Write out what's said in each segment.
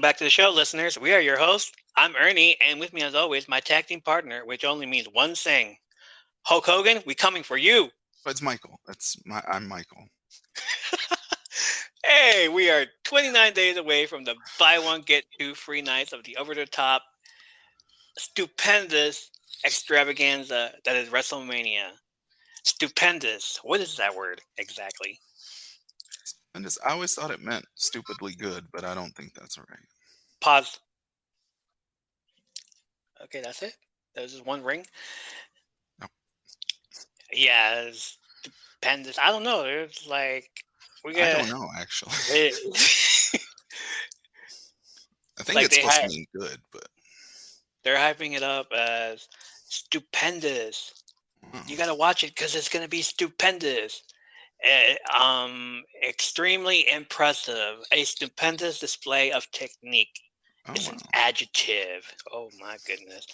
back to the show, listeners. We are your hosts. I'm Ernie, and with me, as always, my tag team partner, which only means one thing. Hulk Hogan, we coming for you. It's Michael. I'm Michael. Hey, we are 29 days away from the buy one, get two free nights of the over-the-top, stupendous extravaganza that is Wrestlemania. Stupendous. What is that word exactly? And I always thought it meant stupidly good, but I don't think that's right. Pause. Okay, that's it. There's just one ring. No. Yeah, it's stupendous. I don't know. It's like I don't know actually. I think like it's supposed to mean good, but they're hyping it up as stupendous. You gotta watch it because it's gonna be stupendous. Extremely impressive. A stupendous display of technique. It's an adjective. Oh my goodness.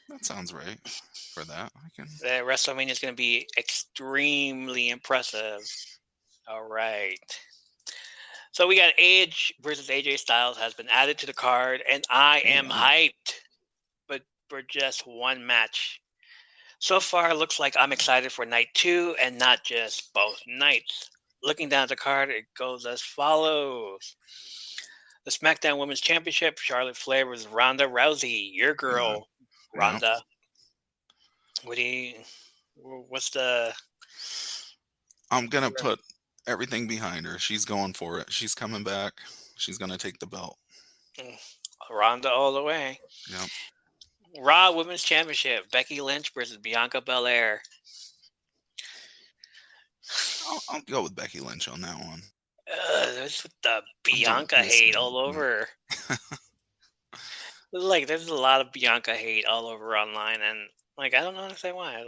That sounds right for that. WrestleMania is going to be extremely impressive. All right. So we got Edge versus AJ Styles has been added to the card, and I am hyped, but for just one match. So far, it looks like I'm excited for night 2 and not just both nights. Looking down at the card, it goes as follows. The SmackDown Women's Championship, Charlotte Flair versus Ronda Rousey. Your girl, Ronda. What's the... I'm going to put everything behind her. She's going for it. She's coming back. She's going to take the belt. Ronda all the way. Yep. Raw Women's Championship, Becky Lynch versus Bianca Belair. I'll go with Becky Lynch on that one. There's the Bianca hate all over. There's a lot of Bianca hate all over online, and I don't understand why.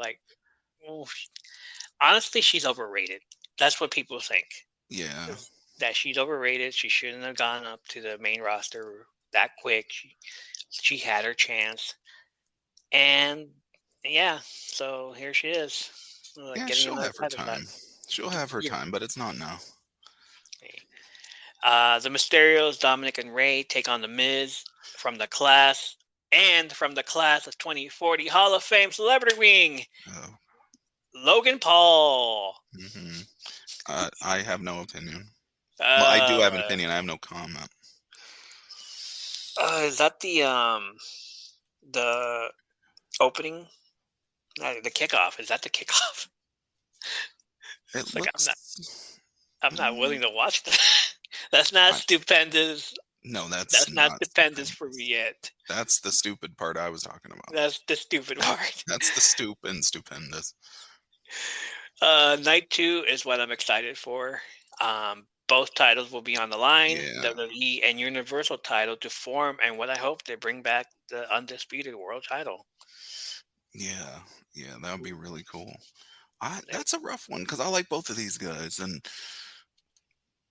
Honestly, she's overrated. That's what people think. Yeah. That she's overrated. She shouldn't have gone up to the main roster that quick. She had her chance. And, yeah, so here she is. She'll have her time. She'll have her time, but it's not now. The Mysterios, Dominic and Rey, take on The Miz from the class of 2040 Hall of Fame Celebrity Wing. Logan Paul. Mm-hmm. I have no opinion. Well, I do have an opinion. I have no comment. Is that the opening? The kickoff. Is that the kickoff? I'm not willing to watch that. That's not stupendous. No, that's not stupendous for me yet. That's the stupid part I was talking about. That's the stupid part. That's the stupendous. Night 2 is what I'm excited for. Both titles will be on the line, WWE and Universal title to form, and what I hope they bring back the undisputed world title. Yeah, that would be really cool. That's a rough one because I like both of these guys, and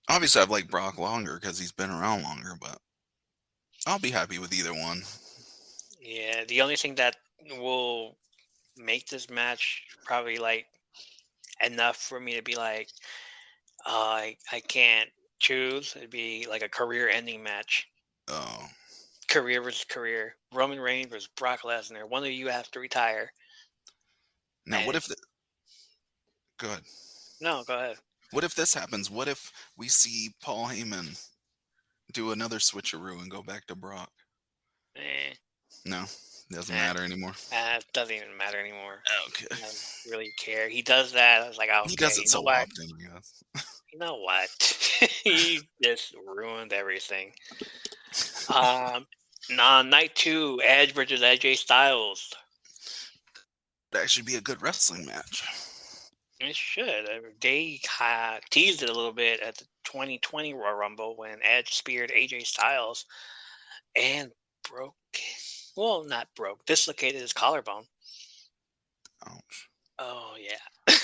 obviously I've liked Brock longer because he's been around longer, but I'll be happy with either one. Yeah, the only thing that will make this match probably enough for me to be I can't choose. It'd be like a career-ending match. Oh. Career versus career. Roman Reigns versus Brock Lesnar. One of you have to retire. Now, what if... Go ahead. No, go ahead. What if this happens? What if we see Paul Heyman do another switcheroo and go back to Brock? No? Doesn't matter anymore? It doesn't even matter anymore. Okay. I don't really care. He does that. I was like, okay. He does it so often, I guess. You know what? He just ruined everything. Night 2, Edge versus AJ Styles. That should be a good wrestling match. It should. They teased it a little bit at the 2020 Royal Rumble when Edge speared AJ Styles and dislocated his collarbone. Ouch. Oh, yeah.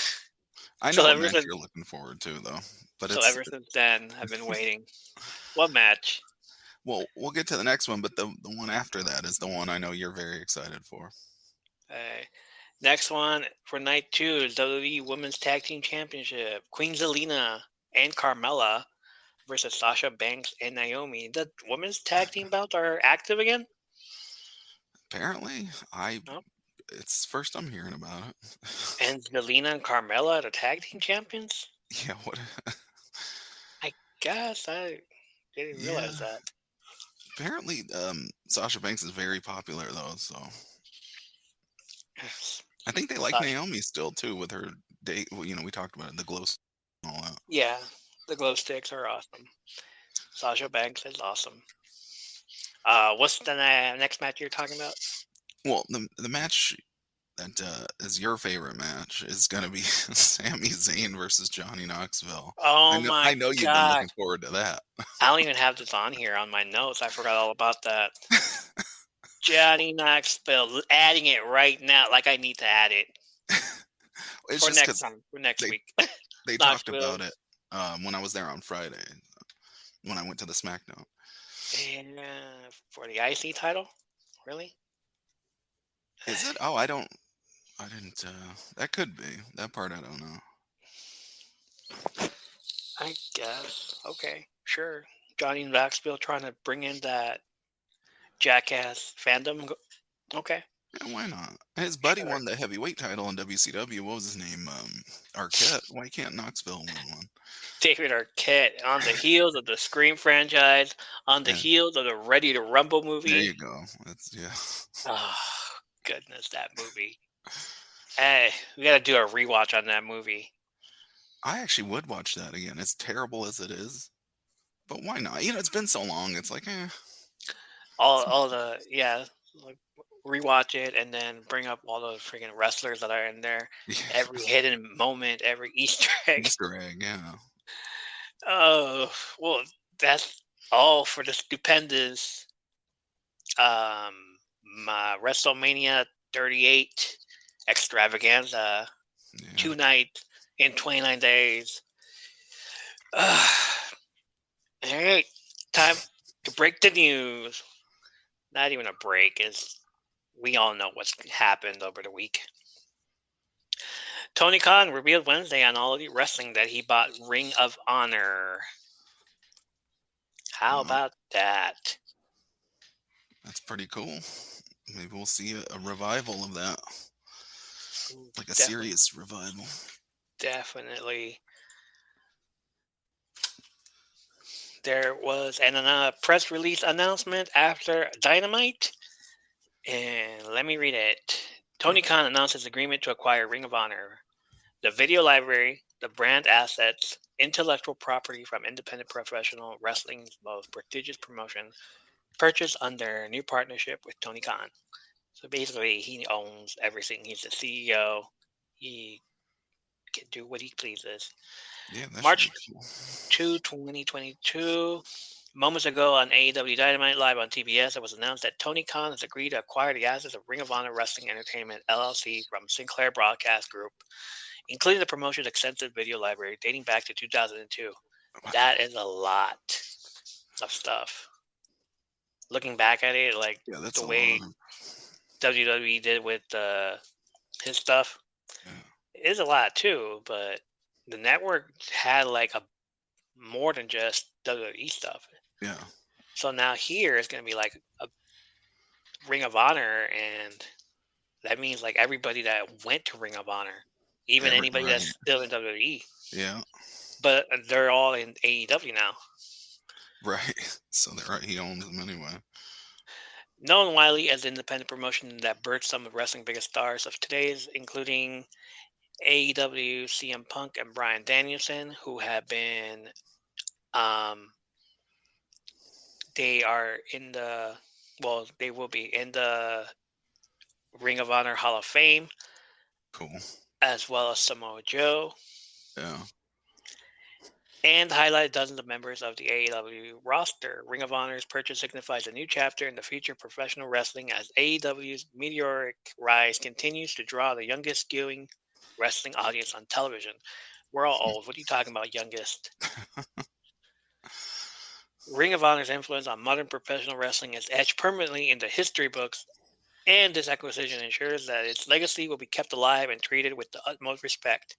I know what match you're looking forward to, though. But ever since then, I've been waiting. What match? Well, we'll get to the next one, but the one after that is the one I know you're very excited for. Next one for night 2 is WWE Women's Tag Team Championship. Queen Zelina and Carmella versus Sasha Banks and Naomi. The women's tag team belts are active again? Apparently, No. it's first I'm hearing about it. And Zelina and Carmella are the tag team champions? Yeah, what? I guess I didn't Yeah. realize that. Apparently, Sasha Banks is very popular though, so I think they like Sasha. Naomi still too with her date. Well, we talked about it, the glow and all that. Yeah, the glow sticks are awesome. Sasha Banks is awesome. What's the next match you're talking about? Well, the match that is your favorite match is going to be Sami Zayn versus Johnny Knoxville. Oh my I know you've been god. looking forward to that. I don't even have this on here on my notes. I forgot all about that. Johnny Knoxville, adding it right now, like I need to add it It's for just next because time, for next week. they talked about it when I was there on Friday when I went to the SmackDown. And for the IC title, really? Is it? Oh, I didn't. That could be that part. I don't know. I guess. Okay, sure. Johnny Knoxville trying to bring in that jackass fandom. Okay. Yeah, why not? His buddy won the heavyweight title in WCW. What was his name? Arquette. Why can't Knoxville win one? David Arquette on the heels of the Scream franchise, on the heels of the Ready to Rumble movie. There you go. Yeah. Oh, goodness, that movie. Hey, we got to do a rewatch on that movie. I actually would watch that again. As terrible as it is, but why not? It's been so long. It's like, like rewatch it and then bring up all those freaking wrestlers that are in there. Yeah. Every hidden moment, every Easter egg. Yeah. Oh, well, that's all for the stupendous my Wrestlemania 38 extravaganza. Yeah. 2 nights in 29 days. All right, time to break the news. Not even a break, we all know what's happened over the week. Tony Khan revealed Wednesday on All Elite Wrestling that he bought Ring of Honor. How about that? That's pretty cool. Maybe we'll see a revival of that. Like a serious revival. Definitely. There was a press release announcement after Dynamite. And let me read it. Tony Khan announced his agreement to acquire Ring of Honor, the video library, the brand assets, intellectual property from independent professional wrestling's most prestigious promotion, purchased under a new partnership with Tony Khan. So basically, he owns everything. He's the CEO. He can do what he pleases. Yeah, that's March 2, 2022. Moments ago on AEW Dynamite Live on TBS, it was announced that Tony Khan has agreed to acquire the assets of Ring of Honor Wrestling Entertainment, LLC, from Sinclair Broadcast Group, including the promotion's extensive video library dating back to 2002. That is a lot of stuff. Looking back at it, like the way WWE did with his stuff, it is a lot too, but the network had like more than just WWE stuff. Yeah. So now here it's going to be like a Ring of Honor, and that means like everybody that went to Ring of Honor, even anybody that's still in WWE. Yeah. But they're all in AEW now. Right. So he owns them anyway. Known widely as the independent promotion that birthed some of wrestling's biggest stars of today's, including AEW, CM Punk, and Bryan Danielson, who have been, they will be in the Ring of Honor Hall of Fame. Cool. As well as Samoa Joe. Yeah. And highlight dozens of members of the AEW roster. Ring of Honor's purchase signifies a new chapter in the future of professional wrestling as AEW's meteoric rise continues to draw the youngest viewing wrestling audience on television. We're all old. What are you talking about, youngest? Ring of Honor's influence on modern professional wrestling is etched permanently into history books, and this acquisition ensures that its legacy will be kept alive and treated with the utmost respect,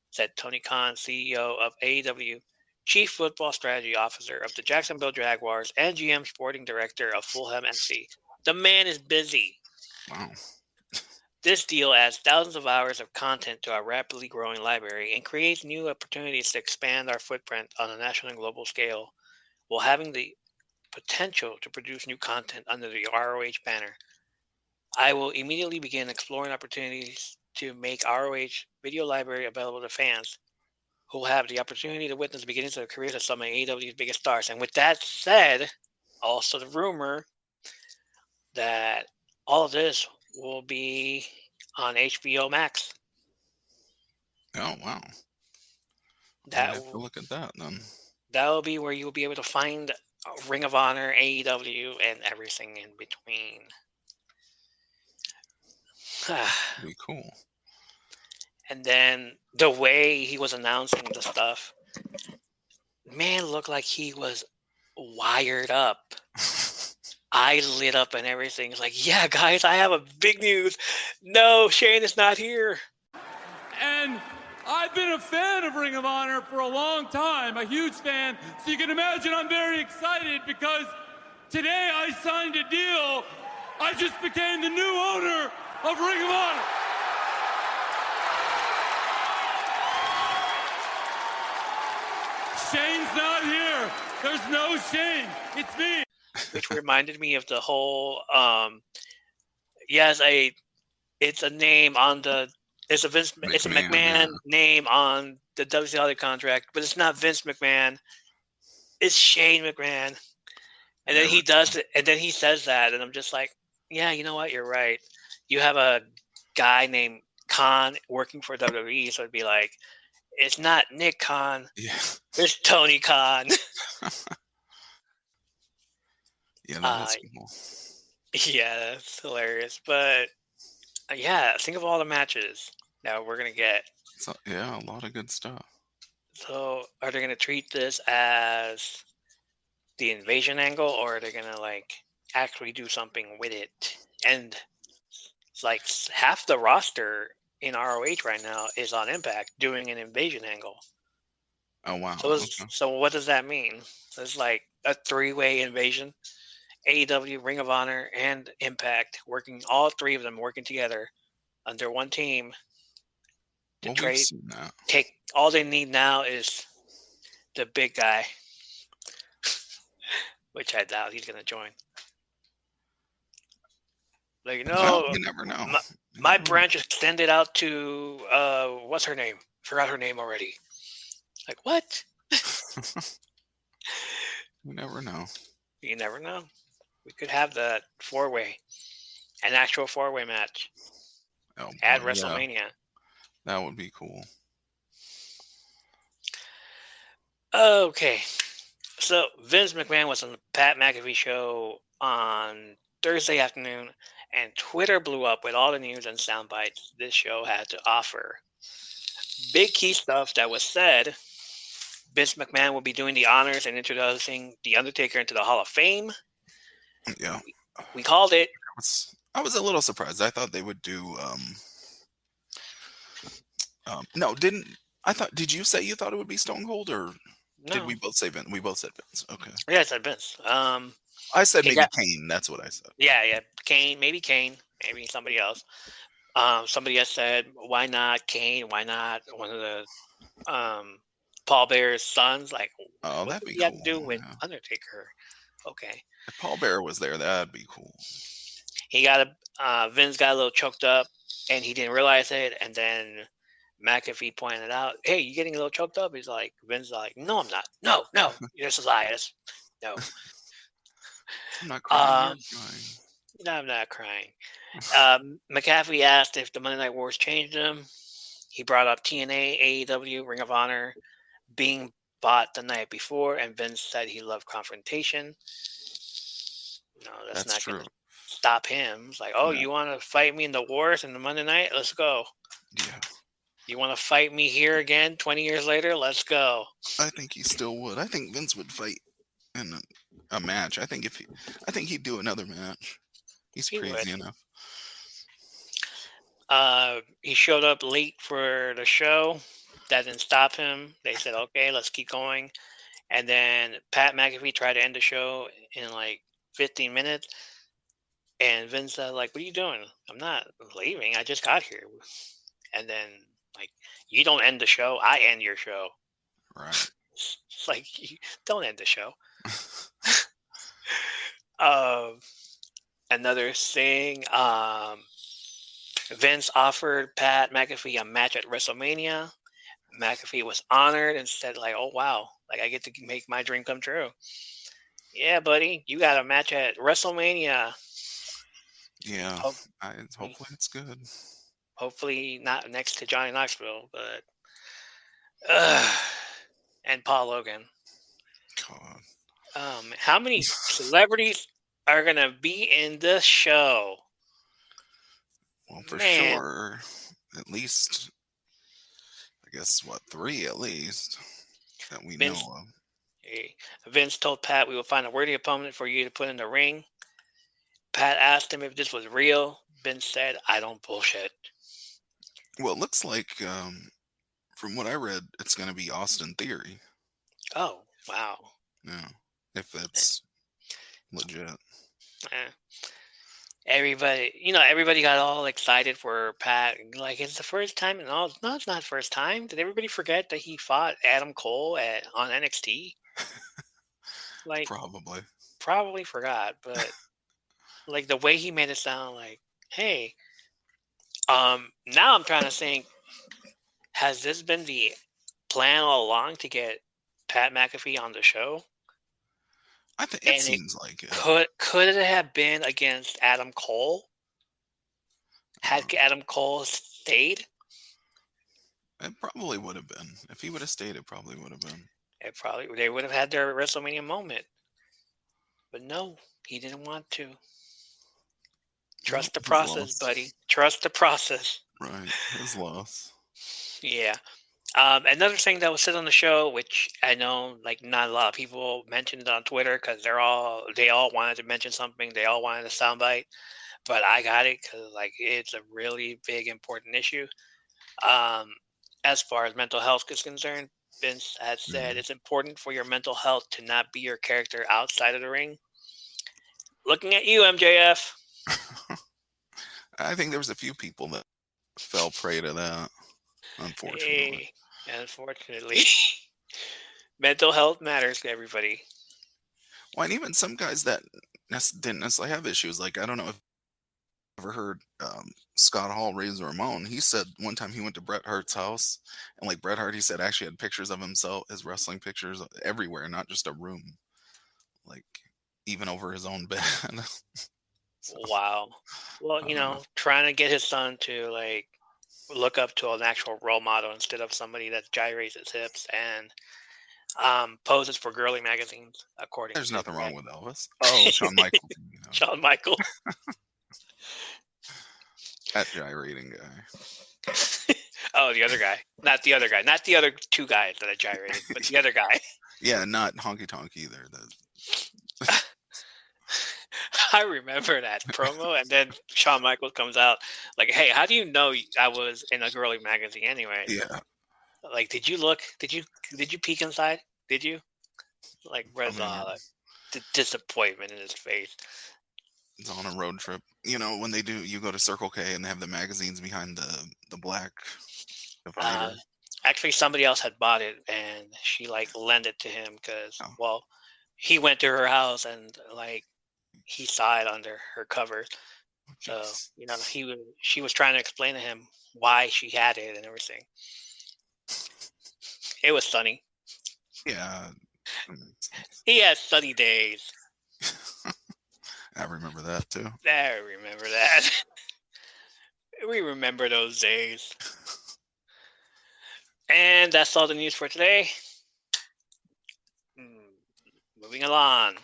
said Tony Khan, CEO of AEW, Chief Football Strategy Officer of the Jacksonville Jaguars, and GM Sporting Director of Fulham FC. The man is busy. Wow. This deal adds thousands of hours of content to our rapidly growing library and creates new opportunities to expand our footprint on a national and global scale, while having the potential to produce new content under the ROH banner. I will immediately begin exploring opportunities to make ROH video library available to fans who will have the opportunity to witness the beginnings of the careers of some of AEW's biggest stars. And with that said, also the rumor that all of this will be on HBO Max. Oh, wow. That I have to look at that then. That will be where you'll be able to find Ring of Honor, AEW, and everything in between. Be cool. And then the way he was announcing the stuff, man, looked like he was wired up. Eyes lit up and everything. It's like, yeah, guys, I have a big news. No, Shane is not here. And I've been a fan of Ring of Honor for a long time, a huge fan. So you can imagine I'm very excited because today I signed a deal. I just became the new owner of Ring of Honor. Shane's not here. There's no Shane. It's me. Which reminded me of the whole, it's a name on the, it's a McMahon name on the WCW contract, but it's not Vince McMahon. It's Shane McMahon. And then he does it, and then he says that, and I'm just like, yeah, you know what? You're right. You have a guy named Khan working for WWE, so it'd be like, it's not Nick Khan. Yeah. It's Tony Khan. Yeah, that's cool. Yeah, that's hilarious. But yeah, think of all the matches that we're gonna get. So, yeah, a lot of good stuff. So, are they gonna treat this as the invasion angle, or are they gonna like actually do something with it? And it's like half the roster in ROH right now is on Impact doing an invasion angle. Oh wow! So what does that mean? So it's like a three-way invasion. AEW, Ring of Honor, and Impact working, all three of them working together under one team to trade. Take all they need now is the big guy, which I doubt he's gonna join. Like, no, you never know. My branch extended out to what's her name? Forgot her name already. Like, what? You never know. You never know. We could have that an actual four-way match at WrestleMania. Yeah. That would be cool. Okay. So Vince McMahon was on the Pat McAfee show on Thursday afternoon, and Twitter blew up with all the news and sound bites this show had to offer. Big key stuff that was said. Vince McMahon will be doing the honors and introducing The Undertaker into the Hall of Fame. Yeah. We called it. I was a little surprised. I thought they would do did you say you thought it would be Stone Cold, or did we both say Vince? We both said Vince. Okay. Yeah, I said Vince. I said maybe Kane. That's what I said. Yeah. Kane, maybe somebody else. Somebody else said, why not Kane? Why not one of the Paul Bear's sons? Like, oh, what that'd be cool. You have to do with Undertaker. Okay. If Paul Bear was there, that'd be cool. Vince got a little choked up, and he didn't realize it, and then McAfee pointed out, hey, you getting a little choked up? He's like, Vince's like, no, I'm not. No, you're just a liar. No. I'm not crying. No, I'm not crying. McAfee asked if the Monday Night Wars changed him. He brought up TNA, AEW, Ring of Honor being bought the night before, and Vince said he loved confrontation. No, that's not going to stop him. It's like, you want to fight me in the Wars and the Monday Night? Let's go. Yeah. You want to fight me here again 20 years later? Let's go. I think he still would. I think Vince would fight in a match. I think he'd do another match. He's crazy enough. He showed up late for the show. That didn't stop him. They said, okay, let's keep going. And then Pat McAfee tried to end the show in like 15 minutes. And Vince said, like, what are you doing? I'm not leaving. I just got here. And then, like, you don't end the show. I end your show. Right. It's like, you don't end the show. Another thing, Vince offered Pat McAfee a match at WrestleMania. McAfee was honored and said, like, oh, wow, like, I get to make my dream come true. Yeah, buddy, you got a match at WrestleMania. Yeah, hopefully it's good. Hopefully not next to Johnny Knoxville, but and Paul Logan. God. How many celebrities are gonna be in the show? Well, for sure, at least, I guess, 3 at least that we know of. Vince told Pat, we will find a worthy opponent for you to put in the ring. Pat asked him if this was real. Vince said, I don't bullshit. Well, it looks like, from what I read, it's going to be Austin Theory. Oh, wow. Yeah, if it's legit. Everybody got all excited for Pat. Like, it's the first time. No, it's not the first time. Did everybody forget that he fought Adam Cole on NXT? Like, probably forgot, but like the way he made it sound like, hey, now I'm trying to think, has this been the plan all along to get Pat McAfee on the show? I think it seems like it. Could it have been against Adam Cole? Had Adam Cole stayed? It probably would have been. If he would have stayed, it probably would have been. They would have had their WrestleMania moment. But no, he didn't want to. Trust the process, buddy. Trust the process. Right. His loss. Yeah. Another thing that was said on the show, which I know, like, not a lot of people mentioned it on Twitter because they all wanted to mention something. They all wanted a soundbite, but I got it because, like, it's a really big, important issue. As far as mental health is concerned, Vince had said it's important for your mental health to not be your character outside of the ring. Looking at you, MJF. I think there was a few people that fell prey to that, unfortunately. Unfortunately. Mental health matters to everybody. Well, and even some guys that didn't necessarily have issues. Like, I don't know if you've ever heard Scott Hall, Razor Ramon. He said one time he went to Bret Hart's house, and like Bret Hart, he said, actually had pictures of himself, his wrestling pictures everywhere, not just a room. Like, even over his own bed. So, wow. Well, trying to get his son to, like, look up to an actual role model instead of somebody that gyrates his hips and poses for girly magazines, according There's to nothing Bret. wrong with Elvis. Oh, Shawn Michaels. Shawn Michaels. That gyrating guy. Oh, the other guy. Not the other guy. Not the other two guys that I gyrated, but the other guy. Yeah, not Honky Tonk either. I remember that promo, and then Shawn Michaels comes out like, "Hey, how do you know I was in a girly magazine anyway?" Yeah. Like, did you look? Did you peek inside? Did you? Like, Bret's the disappointment in his face. It's on a road trip. When you go to Circle K and they have the magazines behind the black divider. Actually, somebody else had bought it, and she, like, lent it to him because, well, he went to her house and, like, he saw it under her covers. So, she was trying to explain to him why she had it and everything. It was sunny. Yeah. He had sunny days. I remember that too. I remember that. We remember those days. And that's all the news for today. Moving along.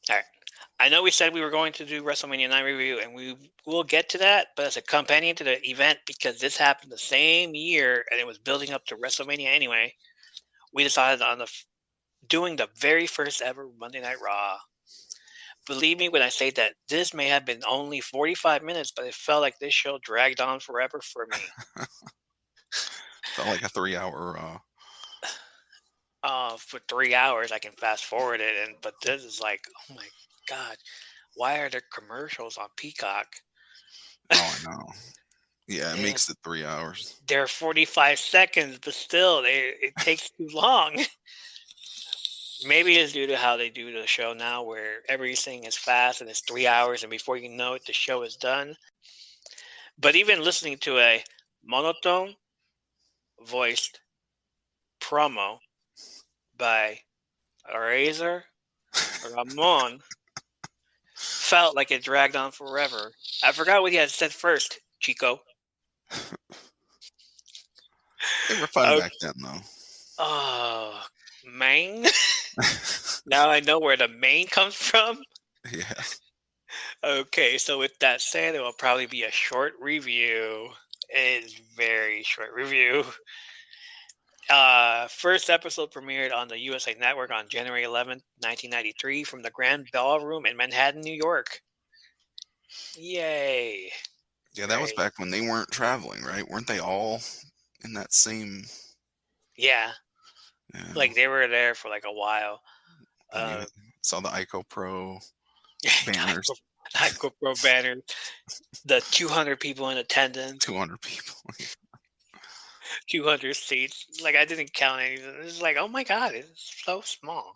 All right. I know we said we were going to do WrestleMania 9 review, and we will get to that, but as a companion to the event, because this happened the same year and it was building up to WrestleMania anyway, we decided on doing the very first ever Monday Night Raw. Believe me when I say that this may have been only 45 minutes, but it felt like this show dragged on forever for me. Felt like a 3-hour. For 3 hours, I can fast forward it, but this is like, oh my god, why are there commercials on Peacock? Oh, I know. Yeah, it Yeah. makes it 3 hours. They're 45 seconds, but still, it takes too long. Maybe it's due to how they do the show now, where everything is fast and it's 3 hours, and before you know it, the show is done. But even listening to a monotone voiced promo by Razor Ramon felt like it dragged on forever. I forgot what he had said first, Chico. They were fun back then, though. Oh, Maine? Now I know where the Maine comes from. Yeah. Okay, so with that said, it will probably be a short review. It's very short review. First episode premiered on the USA Network on January 11th, 1993 from the Grand Ballroom in Manhattan, New York. Yay. Yeah, that was back when they weren't traveling, right? Weren't they all in that same... Yeah. Yeah. Like, they were there for like a while. You saw the ICO Pro banners. ICO Pro banners. The 200 people in attendance. 200 people. 200 seats. Like, I didn't count anything. It's like, oh my god, it's so small.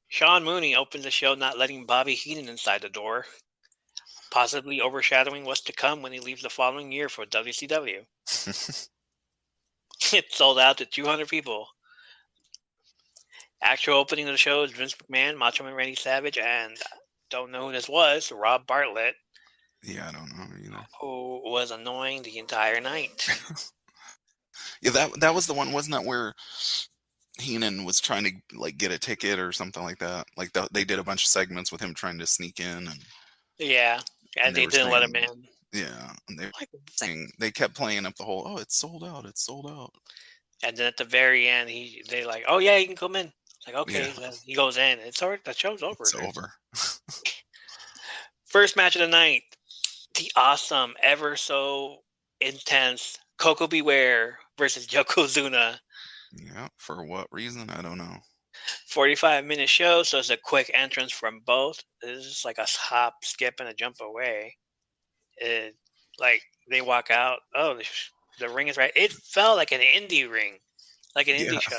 Sean Mooney opened the show, not letting Bobby Heenan inside the door, possibly overshadowing what's to come when he leaves the following year for WCW. It sold out to 200 people. Actual opening of the show is Vince McMahon, Macho Man Randy Savage, and don't know who this was, Rob Bartlett. Yeah, I don't know either. Who was annoying the entire night. Yeah, that was the one, wasn't that where Heenan was trying to like get a ticket or something like that? Like they did a bunch of segments with him trying to sneak in, and yeah, and they didn't let him in. Yeah, and they kept playing up the whole, oh, it's sold out, it's sold out. And then at the very end, they like, oh yeah, you can come in. It's like, okay, yeah. He goes in. It's already, the show's over. It's over. First match of the night, the awesome, ever so intense Coco Beware versus Yokozuna. Yeah, for what reason? I don't know. 45-minute show, so it's a quick entrance from both. It's just like a hop, skip, and a jump away. Like, they walk out. Oh, the ring is right. It felt like an indie ring, like an indie show.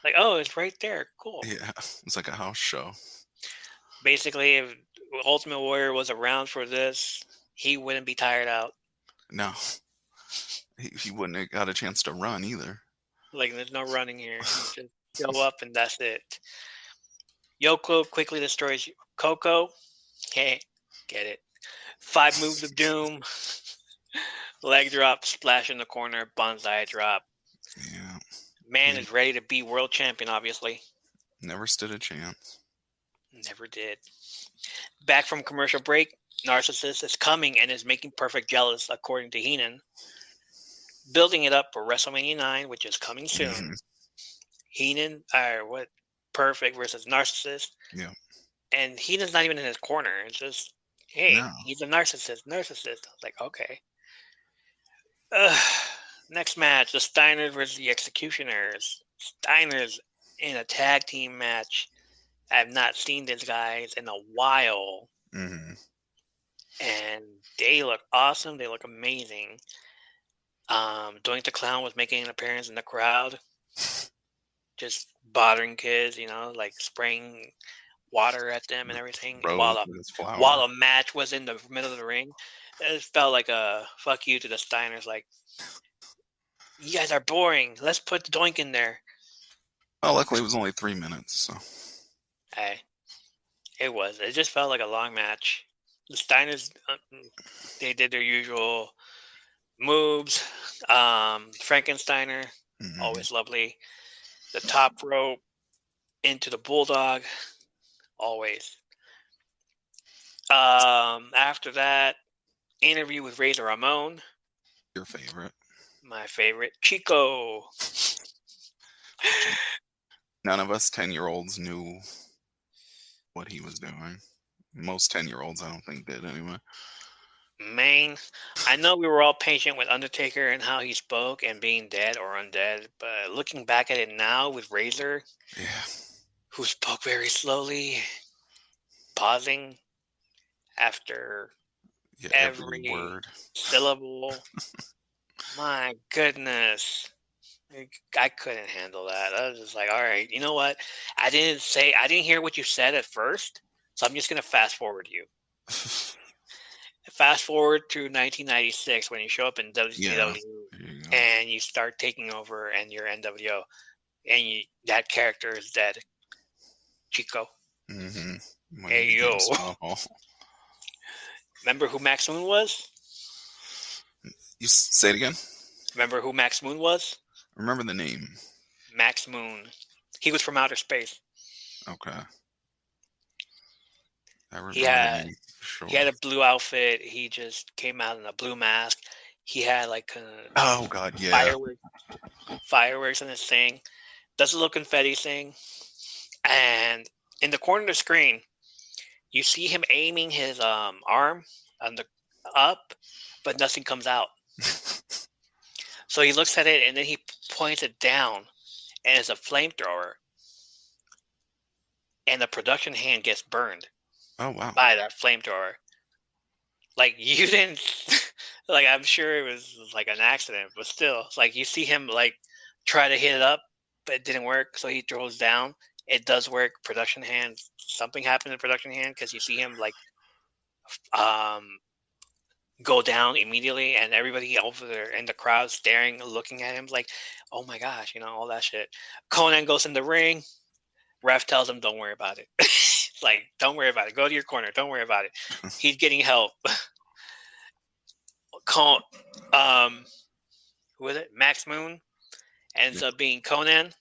Like, oh, it's right there. Cool. Yeah, it's like a house show. Basically, if Ultimate Warrior was around for this, he wouldn't be tired out. No. He wouldn't have got a chance to run either. Like, there's no running here. You just go up and that's it. Yoko quickly destroys Coco. Hey, get it. 5 moves of doom. Leg drop, splash in the corner, bonsai drop. Yeah. Man is ready to be world champion, obviously. Never stood a chance. Never did. Back from commercial break, Narcissist is coming and is making Perfect jealous, according to Heenan. Building it up for WrestleMania 9, which is coming soon. Mm-hmm. Heenan, Perfect versus Narcissist. Yeah. And Heenan's not even in his corner. It's just, hey, he's a narcissist. I was like, okay. Next match, the Steiners versus the Executioners. Steiners in a tag team match. I have not seen these guys in a while. Mm-hmm. And they look awesome. They look amazing. Doink the Clown was making an appearance in the crowd. Just bothering kids, like spraying water at them and everything. While a match was in the middle of the ring. It felt like a fuck you to the Steiners. Like, you guys are boring. Let's put Doink in there. Well, luckily it was only 3 minutes, so. Hey, it was. It just felt like a long match. The Steiners, they did their usual moves. Frankensteiner, always lovely. The top rope into the Bulldog, always. After that, interview with Razor Ramon. Your favorite. My favorite. Chico. None of us 10-year-olds knew what he was doing. Most 10-year-olds, I don't think, did anyway. Man, I know we were all patient with Undertaker and how he spoke and being dead or undead, but looking back at it now with Razor, Yeah. who spoke very slowly, pausing after Every every word. syllable. My goodness. I couldn't handle that. I was just like, all right, you know what? I didn't hear what you said at first, so I'm just going to fast forward you. Fast forward to 1996 when you show up in WCW and you start taking over and you're NWO and that character is dead. Chico. Mm-hmm. Hey, yo. Remember who Max Moon was? You say it again? Remember who Max Moon was? Remember the name. Max Moon. He was from outer space. Okay. I remember He had, the name, for sure. He had a blue outfit. He just came out in a blue mask. He had like oh god, yeah, fireworks in his thing. Does a little confetti thing. And in the corner of the screen, you see him aiming his arm on the up, but nothing comes out. So he looks at it and then he points it down, and it's a flamethrower. And the production hand gets burned. Oh wow! By that flamethrower. Like you didn't, like I'm sure it was like an accident, but still, like you see him like try to hit it up, but it didn't work. So he throws down. It does work. Production hand. Something happened in production hand because you see him like go down immediately, and everybody over there in the crowd staring, looking at him like, oh my gosh, all that shit. Conan goes in the ring. Ref tells him, don't worry about it. Like, don't worry about it. Go to your corner. Don't worry about it. He's getting help. Who is it? Max Moon ends up being Conan.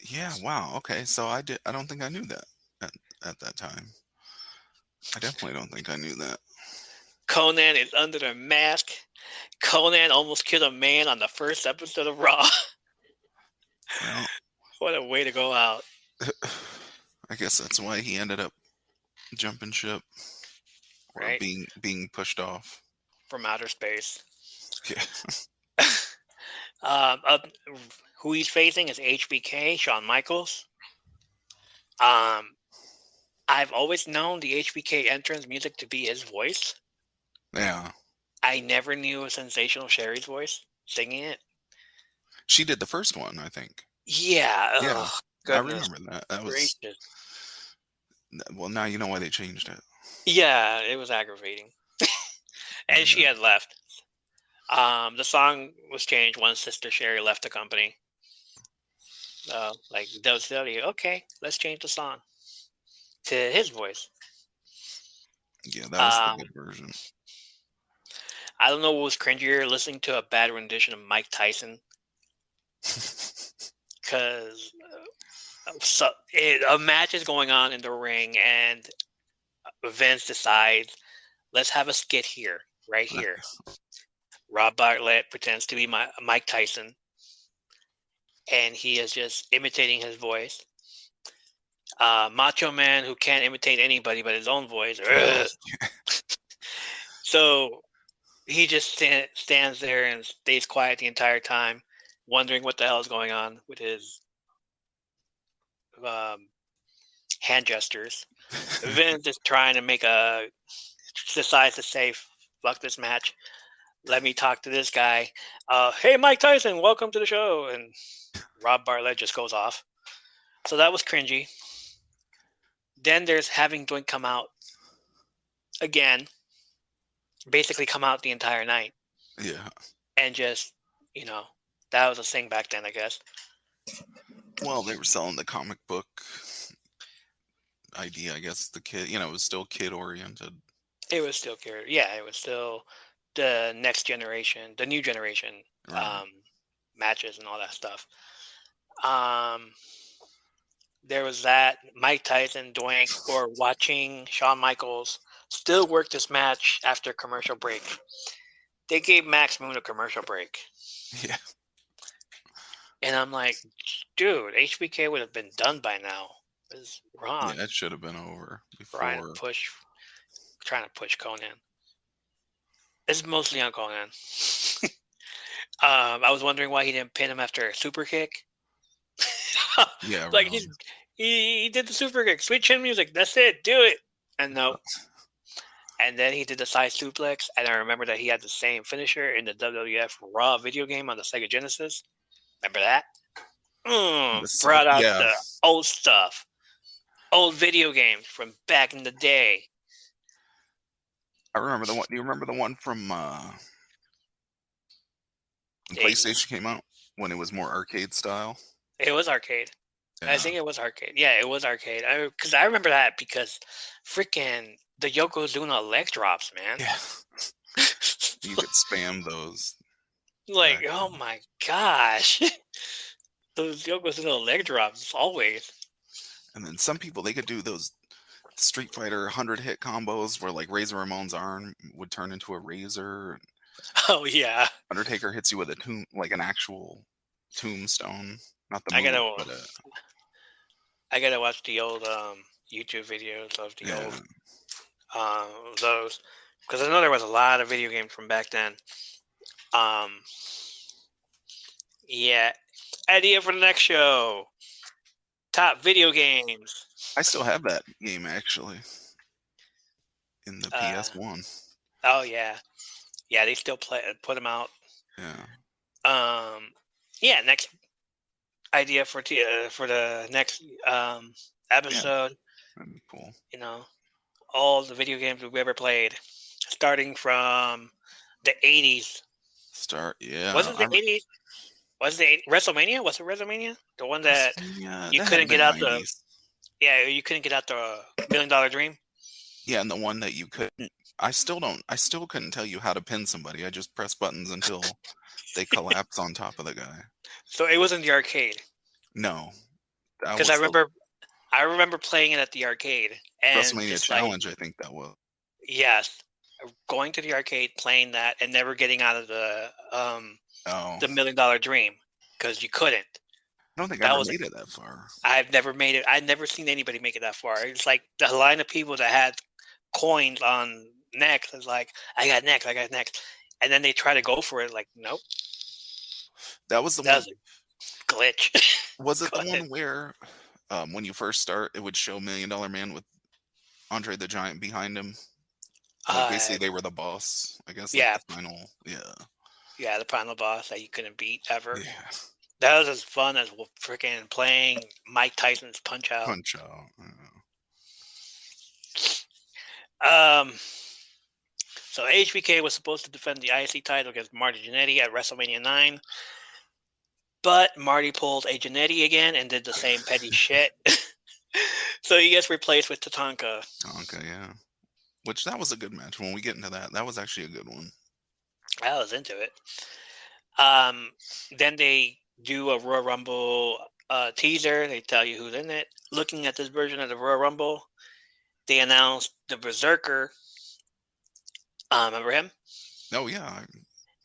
Yeah, wow. Okay, so I don't think I knew that at that time. I definitely don't think I knew that. Conan is under the mask. Conan almost killed a man on the first episode of Raw. Well, what a way to go out. I guess that's why he ended up jumping ship. Or right? being pushed off. From outer space. Yeah. Who he's facing is HBK, Shawn Michaels. I've always known the HBK entrance music to be his voice. Yeah. I never knew a Sensational Sherry's voice singing it. She did the first one, I think. Yeah. Yeah. Oh, I remember that. That was gracious. Well, now you know why they changed it. Yeah, it was aggravating. And she had left. The song was changed once Sister Sherry left the company. Like WCW, okay, let's change the song to his voice. Yeah, that was the good version. I don't know what was cringier, listening to a bad rendition of Mike Tyson. Because a match is going on in the ring, and Vince decides, let's have a skit here, right here. Rob Bartlett pretends to be Mike Tyson, and he is just imitating his voice. Macho Man, who can't imitate anybody but his own voice. So he just stands there and stays quiet the entire time, wondering what the hell is going on with his hand gestures. Vince is trying to decides to say, fuck this match. Let me talk to this guy. Hey, Mike Tyson, welcome to the show. And Rob Bartlett just goes off. So that was cringy. Then there's having Toink come out again. Basically come out the entire night. Yeah. And just, that was a thing back then, I guess. Well, they were selling the comic book idea, I guess. The kid, it was still kid-oriented. It was still kid. Yeah, it was still the next generation, the new generation matches and all that stuff. There was that. Mike Tyson, Toink, or watching Shawn Michaels still work this match after commercial break. They gave Max Moon a commercial break. Yeah. And I'm like, dude, HBK would have been done by now. was wrong. Yeah, it should have been over Trying before. to push Conan. It's mostly on Conan. I was wondering why he didn't pin him after a super kick. Yeah, Like really. he did the super kick, sweet chin music. That's it, do it. And no. And then he did the side suplex, and I remember that he had the same finisher in the WWF Raw video game on the Sega Genesis. Remember that? Brought out Yeah. the old stuff, old video games from back in the day. I remember the one. Do you remember the one from when PlayStation came out, when it was more arcade style? It was arcade. Yeah. I think it was arcade. Yeah, it was arcade. Because I remember that because freaking the Yokozuna leg drops, man. Yeah. You could spam those. Like, oh my gosh. Those Yokozuna leg drops, always. And then some people, they could do those Street Fighter 100 hit combos where like Razor Ramon's arm would turn into a razor. Oh, yeah. Undertaker hits you with a like an actual tombstone. Not the I gotta watch the old YouTube videos of the old those, because I know there was a lot of video games from back then. Yeah. Idea for the next show: top video games. I still have that game actually in the PS1. Oh yeah, they still put them out. Yeah. Yeah. Next idea for the next episode. That'd be cool. You know, all the video games we've ever played, starting from the 80s. Was it the 80s? Was it WrestleMania? Was it WrestleMania? The one that you couldn't get out 90s. You couldn't get out the $1 Million Dream. Yeah, and the one that you couldn't. I still couldn't tell you how to pin somebody. I just press buttons until they collapse on top of the guy. So it was in the arcade. No, because I remember playing it at the arcade. And WrestleMania Challenge, I think that was. Yes, going to the arcade, playing that, and never getting out of the $1 Million Dream because you couldn't. I don't think I ever made it that far. I've never made it. I've never seen anybody make it that far. It's like the line of people that had coins on necks. It's like, I got next. And then they try to go for it. Like, nope. That was the one. Glitch. Was it the one where when you first start, it would show $1 Million Man with Andre the Giant behind him? Like basically, they were the boss, I guess. Yeah. The final, yeah, the final boss that you couldn't beat ever. Yeah. That was as fun as freaking playing Mike Tyson's Punch Out. So HBK was supposed to defend the IC title against Marty Jannetty at WrestleMania 9. But Marty pulled a Jannetty again and did the same petty shit. So he gets replaced with Tatanka. Yeah. Which, that was a good match. When we get into that, that was actually a good one. I was into it. Then they do a Royal Rumble teaser. They tell you who's in it. Looking at this version of the Royal Rumble, they announced the Berserker. Remember him? Oh, yeah.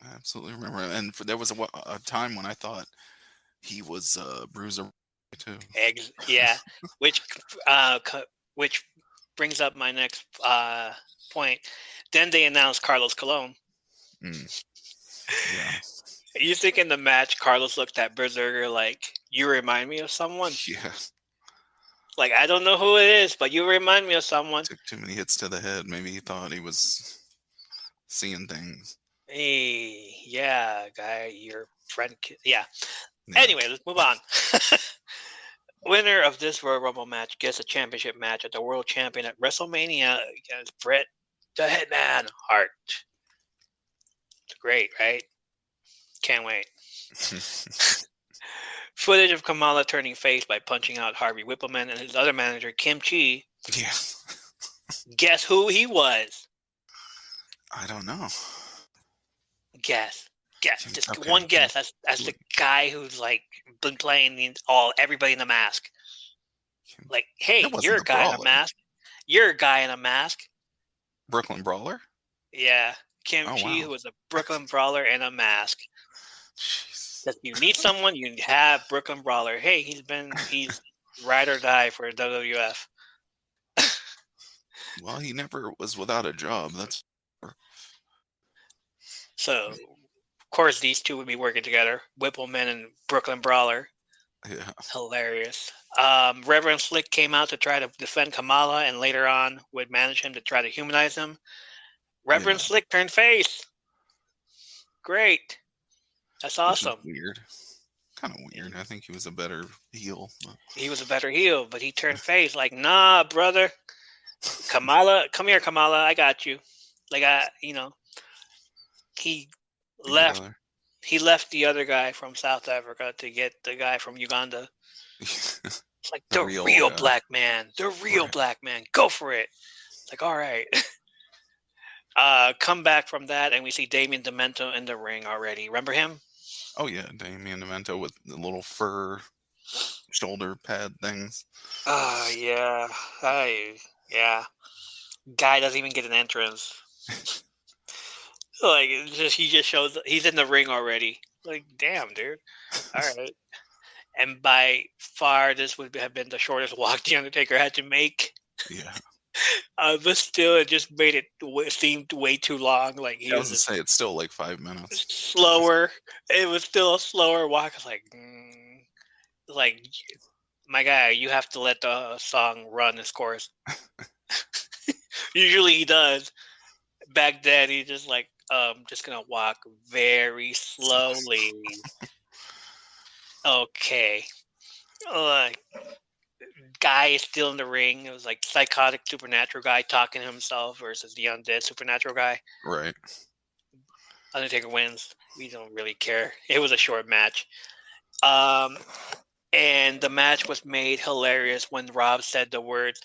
I absolutely remember him. And there was a time when I thought he was Bruiser too. Yeah. Which brings up my next point. Then they announced Carlos Colon. Yeah. You think in the match, Carlos looked at Berserker like, you remind me of someone? Yeah. Like, I don't know who it is, but you remind me of someone. Took too many hits to the head. Maybe he thought he was seeing things. Hey, yeah, guy, your friend. Yeah. Anyway, let's move on. Winner of this Royal Rumble match gets a championship match at the World Champion at WrestleMania against Bret the Hitman Hart. It's great, right? Can't wait. Footage of Kamala turning face by punching out Harvey Whippleman and his other manager, Kim Chi. Yeah. Guess who he was? I don't know. Guess. Just okay. One guess. That's the guy who's like been playing everybody in the mask. Like, hey, you're a guy in a mask. You're a guy in a mask. Brooklyn Brawler? Yeah. Kim Chi, who was a Brooklyn Brawler in a mask. Jeez. If you need someone, you have Brooklyn Brawler. Hey, he's Ride or die for WWF. Well, he never was without a job. That's So, of course, these two would be working together. Whippleman and Brooklyn Brawler. yeah. Hilarious. Reverend Slick came out to try to defend Kamala and later on would manage him to try to humanize him. Reverend Yeah. Slick turned face. Great. That's Which is awesome. weird. Kind of weird. I think he was a better heel. But... He was a better heel, but he turned face. Like, nah, brother. Kamala, come here, Kamala. I got you. Like, he left. Together. He left the other guy from South Africa to get the guy from Uganda. It's like the real guy. black man. The real black man. Go for it. It's like, all right. Come back from that, and we see Damien Demento in the ring already. Remember him? Oh yeah, Damien Demento with the little fur shoulder pad things. Yeah. Yeah. Guy doesn't even get an entrance. Like, he just shows he's in the ring already. Like, damn, dude. All right. And by far, this would have been the shortest walk the Undertaker had to make. Yeah. But still, it just made it seemed way too long. Like, he I was was to say it's still like 5 minutes. slower. It was still a slower walk. I was like, my guy, you have to let the song run its course. Usually he does. Back then, he just like, just gonna walk very slowly. Okay. Guy is still in the ring. It was like psychotic supernatural guy talking to himself versus the undead supernatural guy. Right. Undertaker wins. We don't really care. It was a short match. And the match was made hilarious when Rob said the words,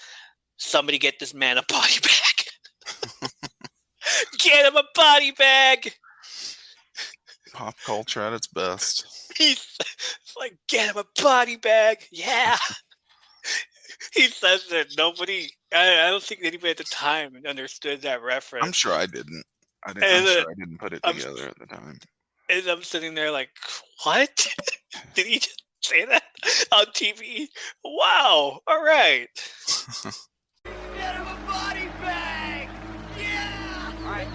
"Somebody get this man a body bag." Get him a body bag. Pop culture at its best. He's like, get him a body bag. Yeah. He says that nobody, I don't think anybody at the time understood that reference. I'm sure I didn't. I'm sure I didn't put it together at the time. And I'm sitting there like, what? Did he just say that on TV? Wow. All right. Get him a body bag! Yeah! All right.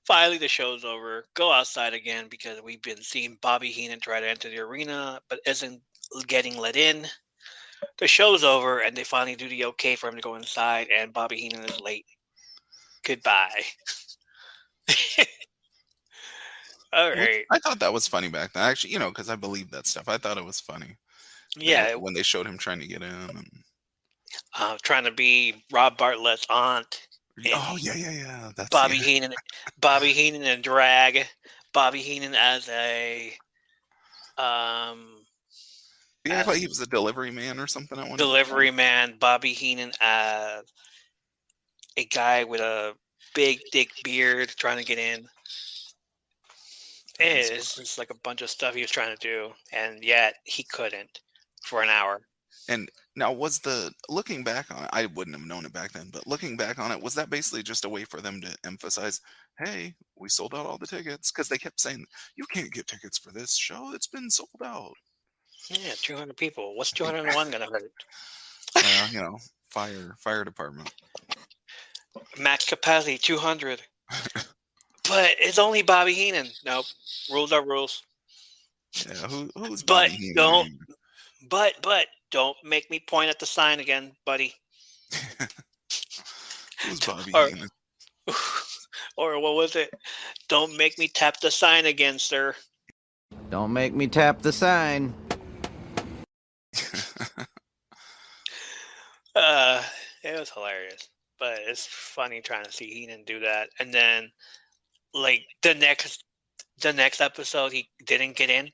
Finally, the show's over. Go outside again because we've been seeing Bobby Heenan try to enter the arena, but isn't getting let in. The show's over, and they finally do the okay for him to go inside, and Bobby Heenan is late. Goodbye. All right. I thought that was funny back then. Actually, because I believe that stuff. I thought it was funny. Yeah. When they showed him trying to get in. And... trying to be Rob Bartlett's aunt. Oh, yeah. That's Bobby Heenan in drag. Bobby Heenan as a... Yeah, I thought he was a delivery man or something. At one delivery point. man. Bobby Heenan as a guy with a big, thick beard trying to get in. It's just like a bunch of stuff he was trying to do, and yet he couldn't for an hour. And now, looking back on it, I wouldn't have known it back then, but looking back on it, was that basically just a way for them to emphasize, hey, we sold out all the tickets? Because they kept saying, you can't get tickets for this show. It's been sold out. Yeah, 200 people. What's 201 going to hurt? Fire department. Max capacity, 200. But it's only Bobby Heenan. Nope. Rules are rules. Yeah, who's Bobby Heenan? But don't make me point at the sign again, buddy. Who's Bobby Heenan? Or what was it? Don't make me tap the sign again, sir. Don't make me tap the sign. It was hilarious, but it's funny trying to see Heenan do that. And then, like the next episode, he didn't get in.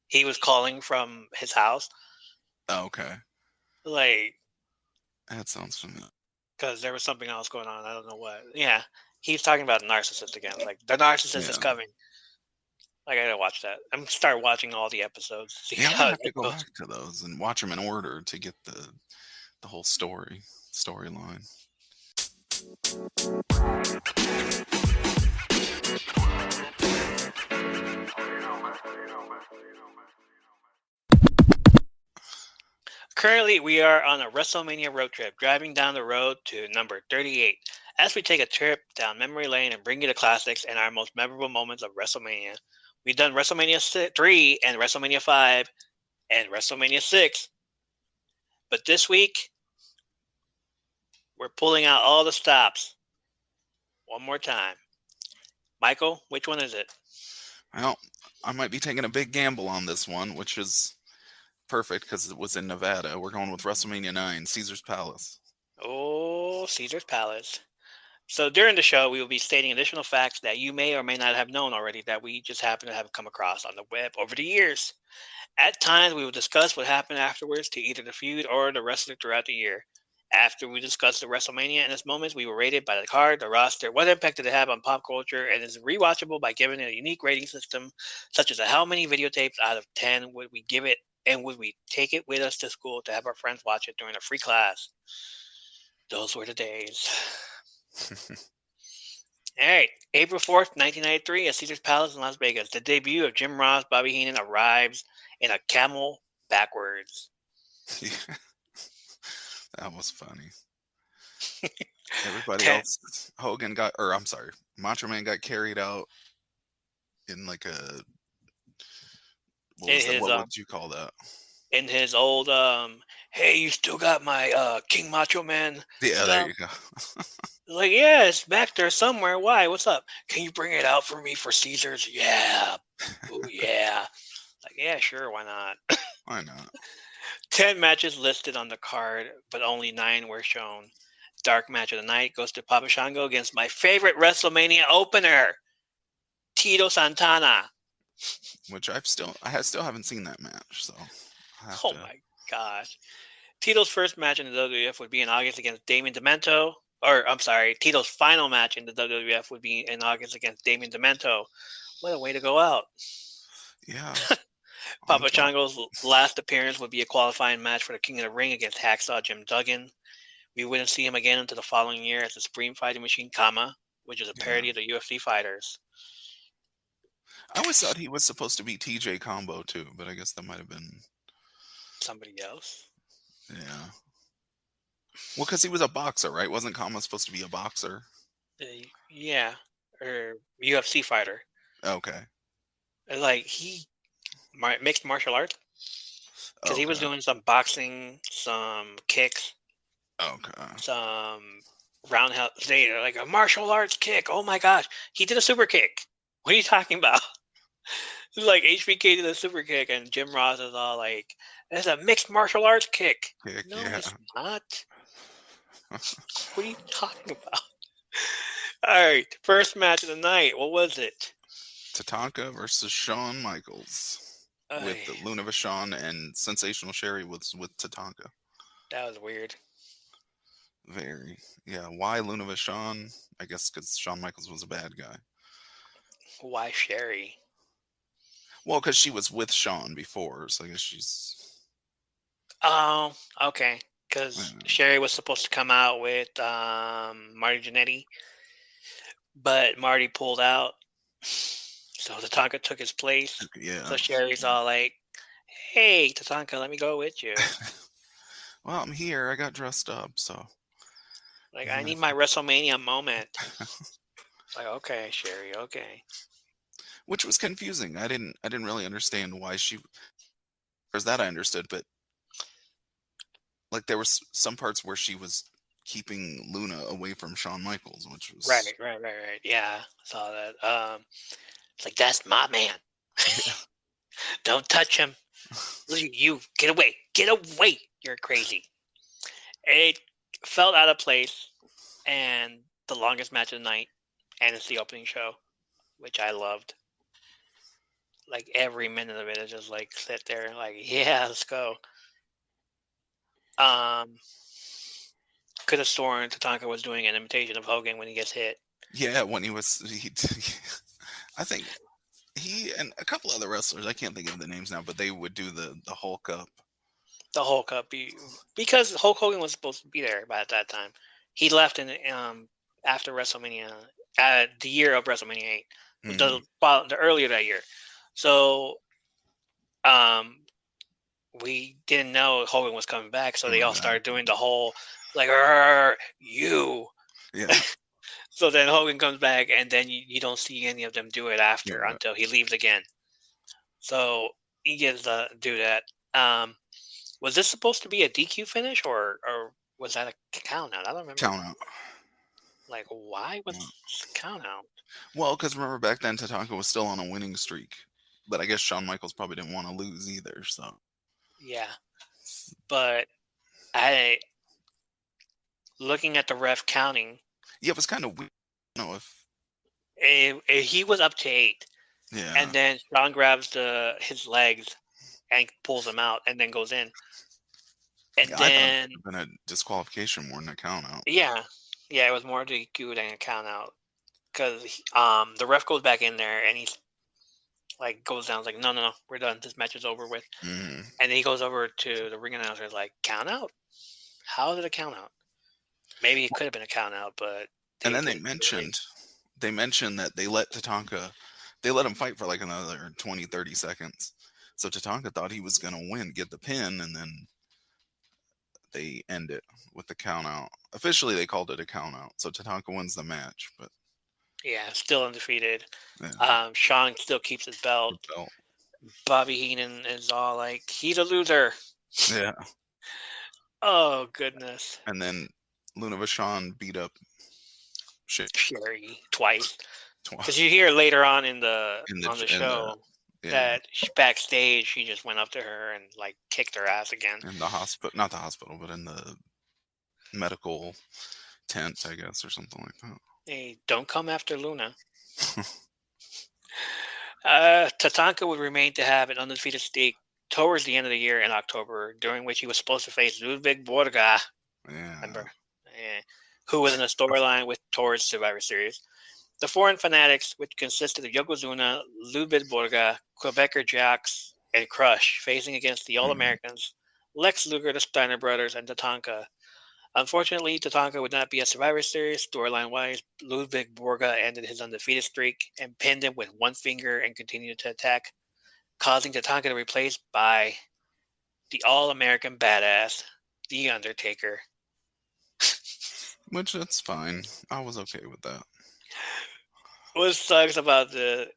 He was calling from his house. Oh, okay. Like, that sounds familiar. Because there was something else going on. I don't know what. Yeah, he's talking about the narcissist again. Like the narcissist is coming. Like, I gotta watch that. I'm gonna start watching all the episodes. Yeah, I have to go back to those and watch them in order to get the whole storyline. Currently, we are on a WrestleMania road trip, driving down the road to number 38. As we take a trip down memory lane and bring you the classics and our most memorable moments of WrestleMania, we've done WrestleMania 3 and WrestleMania 5 and WrestleMania 6. But this week, we're pulling out all the stops one more time. Michael, which one is it? Well, I might be taking a big gamble on this one, which is perfect because it was in Nevada. We're going with WrestleMania 9, Caesar's Palace. Oh, Caesar's Palace. So during the show, we will be stating additional facts that you may or may not have known already that we just happen to have come across on the web over the years. At times, we will discuss what happened afterwards to either the feud or the wrestler throughout the year. After we discuss the WrestleMania and its moments, we will rate it by the card, the roster, what impact did it have on pop culture, and is rewatchable by giving it a unique rating system, such as how many videotapes out of 10 would we give it, and would we take it with us to school to have our friends watch it during a free class. Those were the days. All right, April 4th, 1993, at Caesar's Palace in Las Vegas, the debut of Jim Ross, Bobby Heenan arrives in a camel backwards. Yeah. That was funny. Everybody else, Macho Man got carried out in like a, what would you call that? In his old, hey, you still got my King Macho Man Yeah, stuff? there you go. Like, yeah, it's back there somewhere. Why? What's up? Can you bring it out for me for Caesars? Yeah. Oh, yeah. Like, yeah, sure. Why not? Why not? 10 matches listed on the card, but only 9 were shown. Dark match of the night goes to Papa Shango against my favorite WrestleMania opener, Tito Santana. Which I still haven't seen that match, so. My gosh. Tito's first match in the WWF would be in August against Damien Demento. Tito's final match in the WWF would be in August against Damien Demento. What a way to go out. Yeah. Papa Shango's last appearance would be a qualifying match for the King of the Ring against Hacksaw Jim Duggan. We wouldn't see him again until the following year as the Supreme Fighting Machine Kama, which is a parody of the UFC fighters. I always thought he was supposed to be TJ Combo too, but I guess that might have been somebody else. Yeah. Well, because he was a boxer, right? Wasn't Kama supposed to be a boxer? Yeah, or UFC fighter. Okay. Like mixed martial arts. Because he was doing some boxing, some kicks. Okay. Some roundhouse. Like a martial arts kick. Oh my gosh. He did a super kick. What are you talking about? It's like HBK did a super kick and Jim Ross is all like, that's a mixed martial arts kick. No, it's not. What are you talking about? All right. First match of the night. What was it? Tatanka versus Shawn Michaels. With Luna Vachon and Sensational Sherry was with Tatanka. That was weird. Very. Yeah. Why Luna Vachon? I guess because Shawn Michaels was a bad guy. Why Sherry? Well, because she was with Shawn before, so I guess she's. Oh, okay. Because Sherry was supposed to come out with Marty Jannetty, but Marty pulled out. So Tatanka took his place. Yeah. So Sherry's all like, hey, Tatanka, let me go with you. Well, I'm here. I got dressed up, so. Like, I need my WrestleMania moment. Like, okay, Sherry, okay. Which was confusing. I didn't really understand why she. There's that I understood, but like there was some parts where she was keeping Luna away from Shawn Michaels, which was right. Yeah, I saw that. It's like, that's my man. Don't touch him. You get away. You're crazy. It felt out of place, and the longest match of the night, and it's the opening show, which I loved. Like every minute of it is just like sit there and like, yeah, let's go. Could have sworn Tatanka was doing an imitation of Hogan when he gets hit. Yeah, when he I think he and a couple other wrestlers, I can't think of the names now, but they would do the Hulk up. The Hulk up, because Hulk Hogan was supposed to be there by that time. He left in after WrestleMania, the year of WrestleMania 8, the earlier that year. So, we didn't know Hogan was coming back, so they all started doing the whole like you. Yeah. So then Hogan comes back, and then you don't see any of them do it after Yeah. until he leaves again. So he gets to do that. Was this supposed to be a DQ finish, or was that a count out? I don't remember. Count out. Like, why was count out? Well, because remember back then Tatanka was still on a winning streak, but I guess Shawn Michaels probably didn't want to lose either. So yeah, but looking at the ref counting, yeah, it was kind of weird. I don't know if he was up to 8. Yeah. And then Shawn grabs his legs and pulls him out, and then goes in. And yeah, then I thought it would have been a disqualification more than a count out. Yeah, it was more DQ than a count out, because the ref goes back in there and he's like goes down like no, we're done. This match is over with. Mm-hmm. And then he goes over to the ring announcer like, count out? How is it a count out? Maybe it could have been a count out, but and then they mentioned that they let Tatanka. They let him fight for like another 20, 30 seconds. So Tatanka thought he was going to win, get the pin, and then they end it with the count out. Officially, they called it a count out. So Tatanka wins the match. But yeah, still undefeated. Yeah. Shawn still keeps his belt. Bobby Heenan is all like, he's a loser. Yeah. Oh, goodness. And then Luna Vachon beat up Sherry twice. Because you hear later on on the show that backstage she just went up to her and like kicked her ass again. In the hospital, not the hospital, but in the medical tent, I guess, or something like that. Hey, don't come after Luna. Tatanka would remain to have an undefeated streak towards the end of the year in October, during which he was supposed to face Ludwig Borga. Yeah. Remember? Yeah. Who was in a storyline towards Survivor Series. The Foreign Fanatics, which consisted of Yokozuna, Ludwig Borga, Quebecer Jax, and Crush, facing against the All-Americans, Lex Luger, the Steiner brothers, and Tatanka. Unfortunately, Tatanka would not be a Survivor Series. Storyline-wise, Ludwig Borga ended his undefeated streak and pinned him with one finger and continued to attack, causing Tatanka to be replaced by the All-American Badass, The Undertaker. Which, that's fine. I was okay with that. What sucks about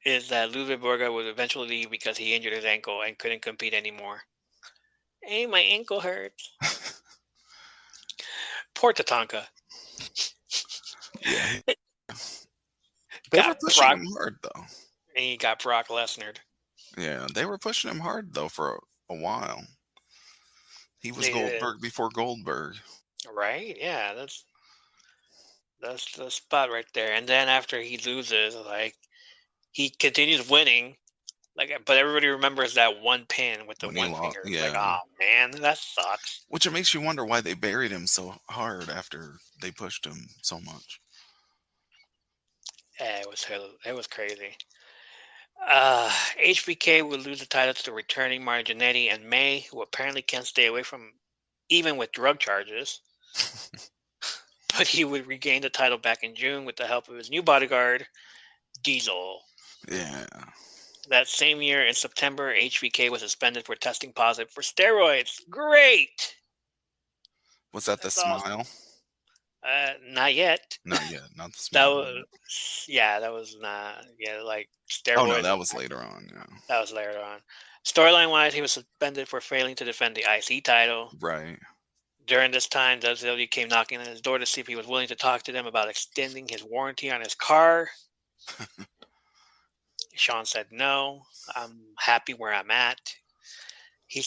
is that Ludwig Borga would eventually leave because he injured his ankle and couldn't compete anymore. Hey, my ankle hurts. Poor Tatanka. Yeah. They were pushing him hard, though. And he got Brock Lesnar. Yeah, they were pushing him hard, though, for a while. He was Goldberg before Goldberg. Right? Yeah, that's the spot right there. And then after he loses, like, he continues winning. Like, but everybody remembers that one pin with the one finger. Yeah. Like, oh man, that sucks. Which it makes you wonder why they buried him so hard after they pushed him so much. Yeah, it was crazy. HBK would lose the title to the returning Mario Jannetty and May, who apparently can't stay away from even with drug charges. But he would regain the title back in June with the help of his new bodyguard, Diesel. Yeah. That same year in September, HBK was suspended for testing positive for steroids. Great! Was that the smile? Not yet. Not yet. Not the smile. That was not. Yeah, like steroids. Oh, no, that was later on. Yeah. That was later on. Storyline-wise, he was suspended for failing to defend the IC title. Right. During this time, WWE came knocking on his door to see if he was willing to talk to them about extending his warranty on his car. Shawn said no. I'm happy where I'm at. He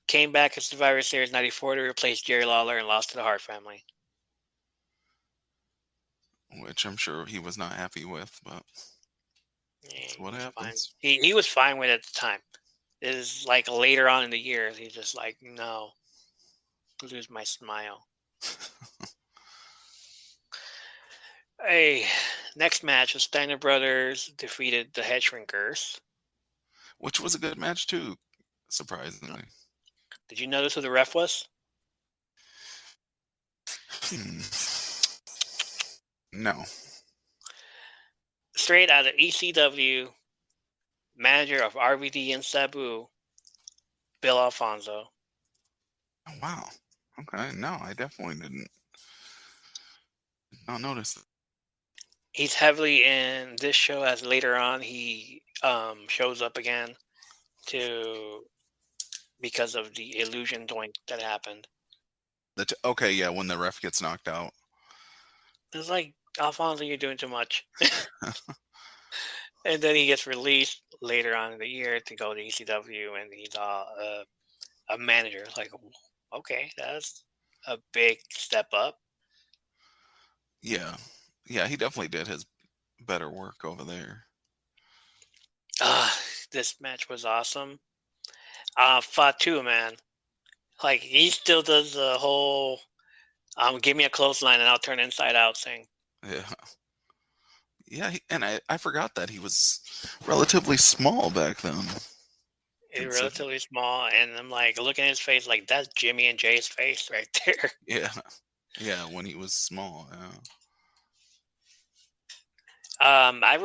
came back at Survivor Series 94 to replace Jerry Lawler and lost to the Hart family. Which I'm sure he was not happy with, but that's what happens. He was fine with it at the time. It is like later on in the year, he's just like, no. Lose my smile. Hey, next match, the Steiner brothers defeated the Hedgehankers. Which was a good match too, surprisingly. Did you notice who the ref was? No. Straight out of ECW, manager of RVD and Sabu, Bill Alfonso. Oh, wow. Okay. No, I definitely did not notice that. He's heavily in this show, as later on he shows up again because of the illusion doink that happened. Okay, yeah, when the ref gets knocked out. It's like, Alfonso, you're doing too much. And then he gets released later on in the year to go to ECW, and he's a manager. It's like, okay, that's a big step up. Yeah. Yeah, he definitely did his better work over there. This match was awesome. Fatu, man. Like, he still does the whole give me a clothesline and I'll turn inside out thing. Yeah. Yeah, and I forgot that he was relatively small back then. He's relatively small, and I'm like looking at his face, like that's Jimmy and Jay's face right there. Yeah. Yeah, when he was small, yeah. I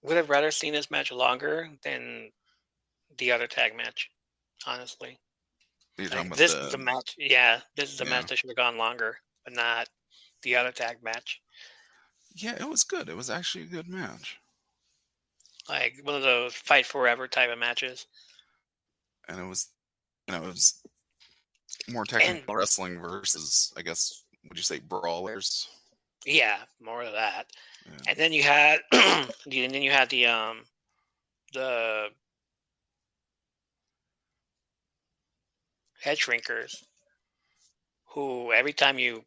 would have rather seen this match longer than the other tag match, honestly. You're talking about This is the match. Yeah, this is the Yeah. match that should have gone longer, but not the other tag match. Yeah, it was good. It was actually a good match. Like one of those fight forever type of matches. And it was more technical wrestling versus, I guess, would you say brawlers? Yeah, more of that. Yeah. And then you had the head shrinkers, who every time you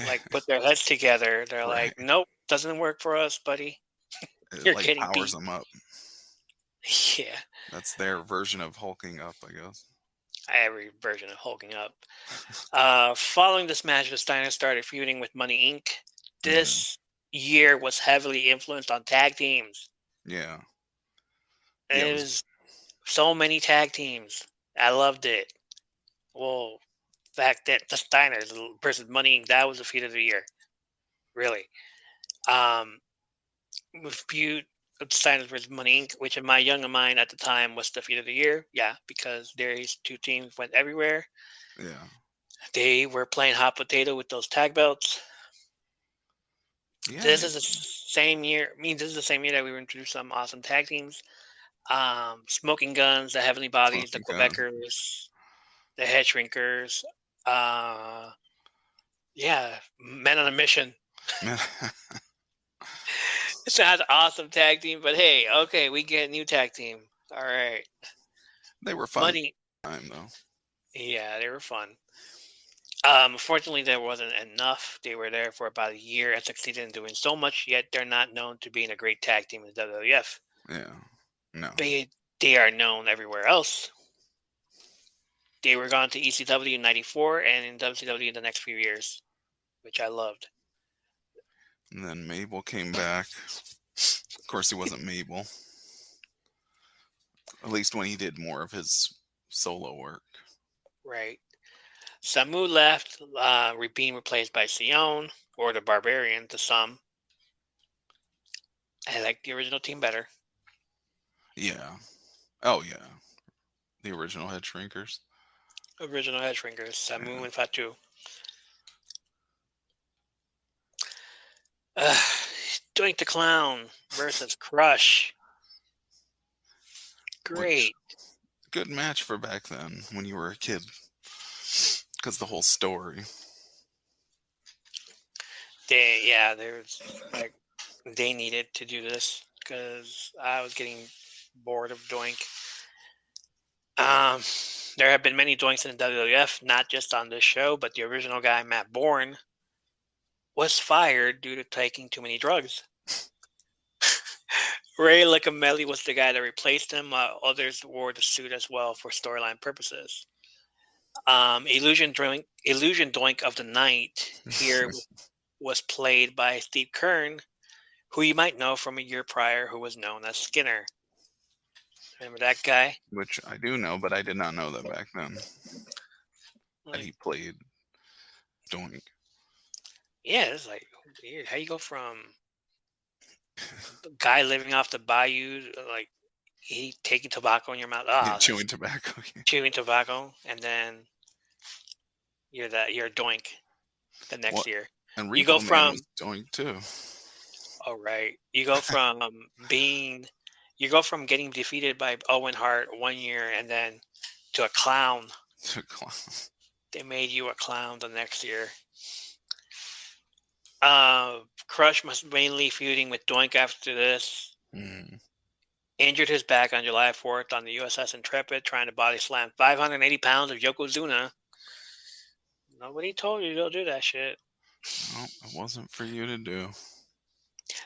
like put their heads together, they're like, nope, doesn't work for us, buddy. It like powers them up. Yeah. That's their version of hulking up, I guess. Every version of hulking up. Following this match, the Steiner started feuding with Money Inc. This year was heavily influenced on tag teams. Yeah. It was so many tag teams. I loved it. Well, the fact that the Steiners versus Money Inc., that was the feud of the year. Really. Feud of Steiners versus Money Inc., which in my younger mind at the time was the feud of the year. Yeah, because these two teams went everywhere. Yeah. They were playing hot potato with those tag belts. Yeah, this is the same year. This is the same year that we were introduced some awesome tag teams. Smoking Guns, the Heavenly Bodies, the Quebecers, the Head Shrinkers. Yeah, Men on a Mission. It's an awesome tag team, but hey, okay, we get a new tag team. All right. They were fun time, though. Yeah, they were fun. Unfortunately, there wasn't enough. They were there for about a year and succeeded in doing so much, yet they're not known to being a great tag team in the WWF. Yeah, no. They are known everywhere else. They were gone to ECW in '94 and in WCW in the next few years, which I loved. And then Mabel came back. Of course, he wasn't Mabel. At least when he did more of his solo work. Right. Samu left, being replaced by Sion, or the Barbarian to some. I like the original team better. Yeah. Oh, yeah. The original Head Shrinkers. Original Head Shrinkers, Samu and Fatu. Toink the Clown versus Crush. Great. Good match for back then when you were a kid. Because the whole story. They needed to do this because I was getting bored of Doink. There have been many Doinks in the WWF, not just on this show, but the original guy, Matt Bourne, was fired due to taking too many drugs. Ray Liccamelli was the guy that replaced him, while others wore the suit as well for storyline purposes. Illusion Doink of the Night here was played by Steve Kern, who you might know from a year prior, who was known as Skinner. Remember that guy? Which I do know, but I did not know that back then. That he played Doink. Yeah, it's like weird. How you go from the guy living off the bayou, like taking tobacco in your mouth. Yeah, chewing tobacco. Chewing tobacco, and then you're Doink the next year. And You go Repo Man from was Toink too. you go from getting defeated by Owen Hart one year, and then to a clown. They made you a clown the next year. Crush was mainly feuding with Doink after this. Injured his back on July 4th on the USS Intrepid, trying to body slam 580 pounds of Yokozuna. Nobody told you to do that shit. No, it wasn't for you to do.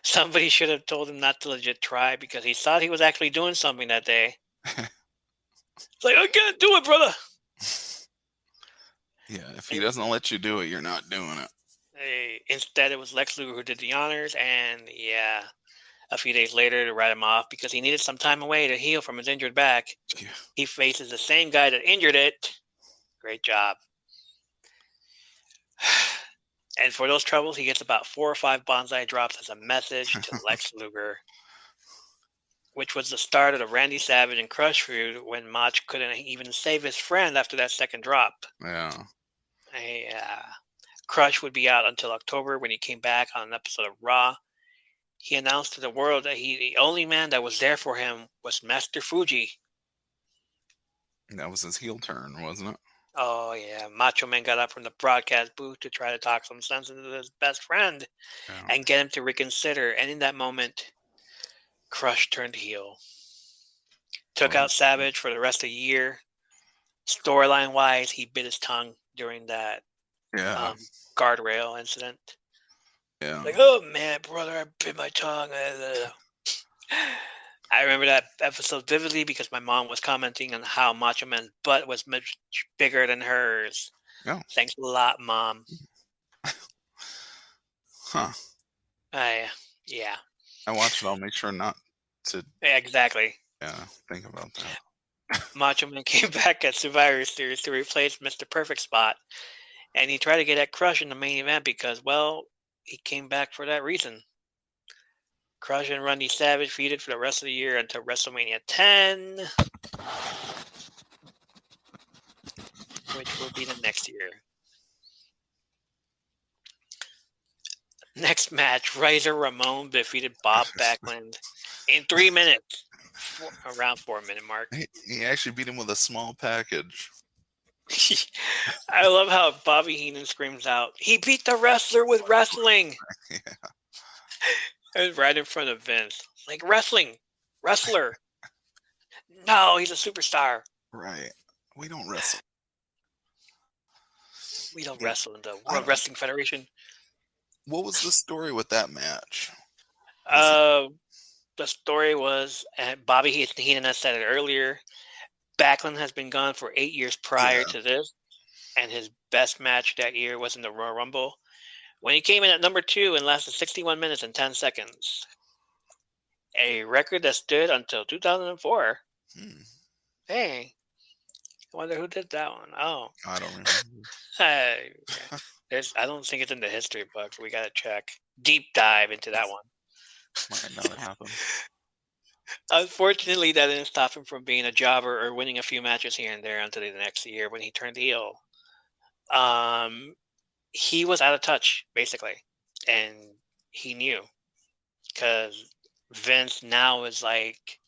Somebody should have told him not to legit try, because he thought he was actually doing something that day. It's like, I can't do it, brother. Yeah, if he doesn't let you do it, you're not doing it. Instead, it was Lex Luger who did the honors, and a few days later to write him off because he needed some time away to heal from his injured back. Yeah. He faces the same guy that injured it. Great job. And for those troubles, he gets about 4 or 5 bonsai drops as a message to Lex Luger, which was the start of the Randy Savage and Crush feud when Mach couldn't even save his friend after that second drop. Yeah. Crush would be out until October when he came back on an episode of Raw. He announced to the world that the only man that was there for him was Master Fuji. That was his heel turn, wasn't it? Oh, yeah. Macho Man got up from the broadcast booth to try to talk some sense into his best friend and get him to reconsider. And in that moment, Crush turned heel. Took out Savage for the rest of the year. Storyline-wise, he bit his tongue during that guardrail incident. Yeah. Like, oh, man, brother, I bit my tongue. I remember that episode vividly because my mom was commenting on how Macho Man's butt was much bigger than hers. Oh. Thanks a lot, Mom. Huh. Yeah. I watched it. I'll make sure not to. Yeah, exactly. Yeah, think about that. Macho Man came back at Survivor Series to replace Mr. Perfect Spot. And he tried to get at Crush in the main event because, well, he came back for that reason. Crush and Randy Savage feuded for the rest of the year until WrestleMania 10, which will be the next year. Next match, Razor Ramon defeated Bob Backlund in 3 minutes, around 4-minute mark. He actually beat him with a small package. I love how Bobby Heenan screams out, "He beat the wrestler with wrestling." Yeah. It was right in front of Vince. Like, wrestler. No, he's a superstar. Right. We don't wrestle. We don't wrestle in the World Wrestling Federation. What was the story with that match? The story was, Bobby Heenan has said it earlier, Backlund has been gone for 8 years prior to this, and his best match that year was in the Royal Rumble, when he came in at number 2 and lasted 61 minutes and 10 seconds. A record that stood until 2004. Hey, I wonder who did that one. Oh. I don't remember. I don't think it's in the history books. We got to check. Deep dive into that one. Might not happen. Unfortunately, that didn't stop him from being a jobber or winning a few matches here and there until the next year when he turned heel. He was out of touch, basically, and he knew, because Vince now is like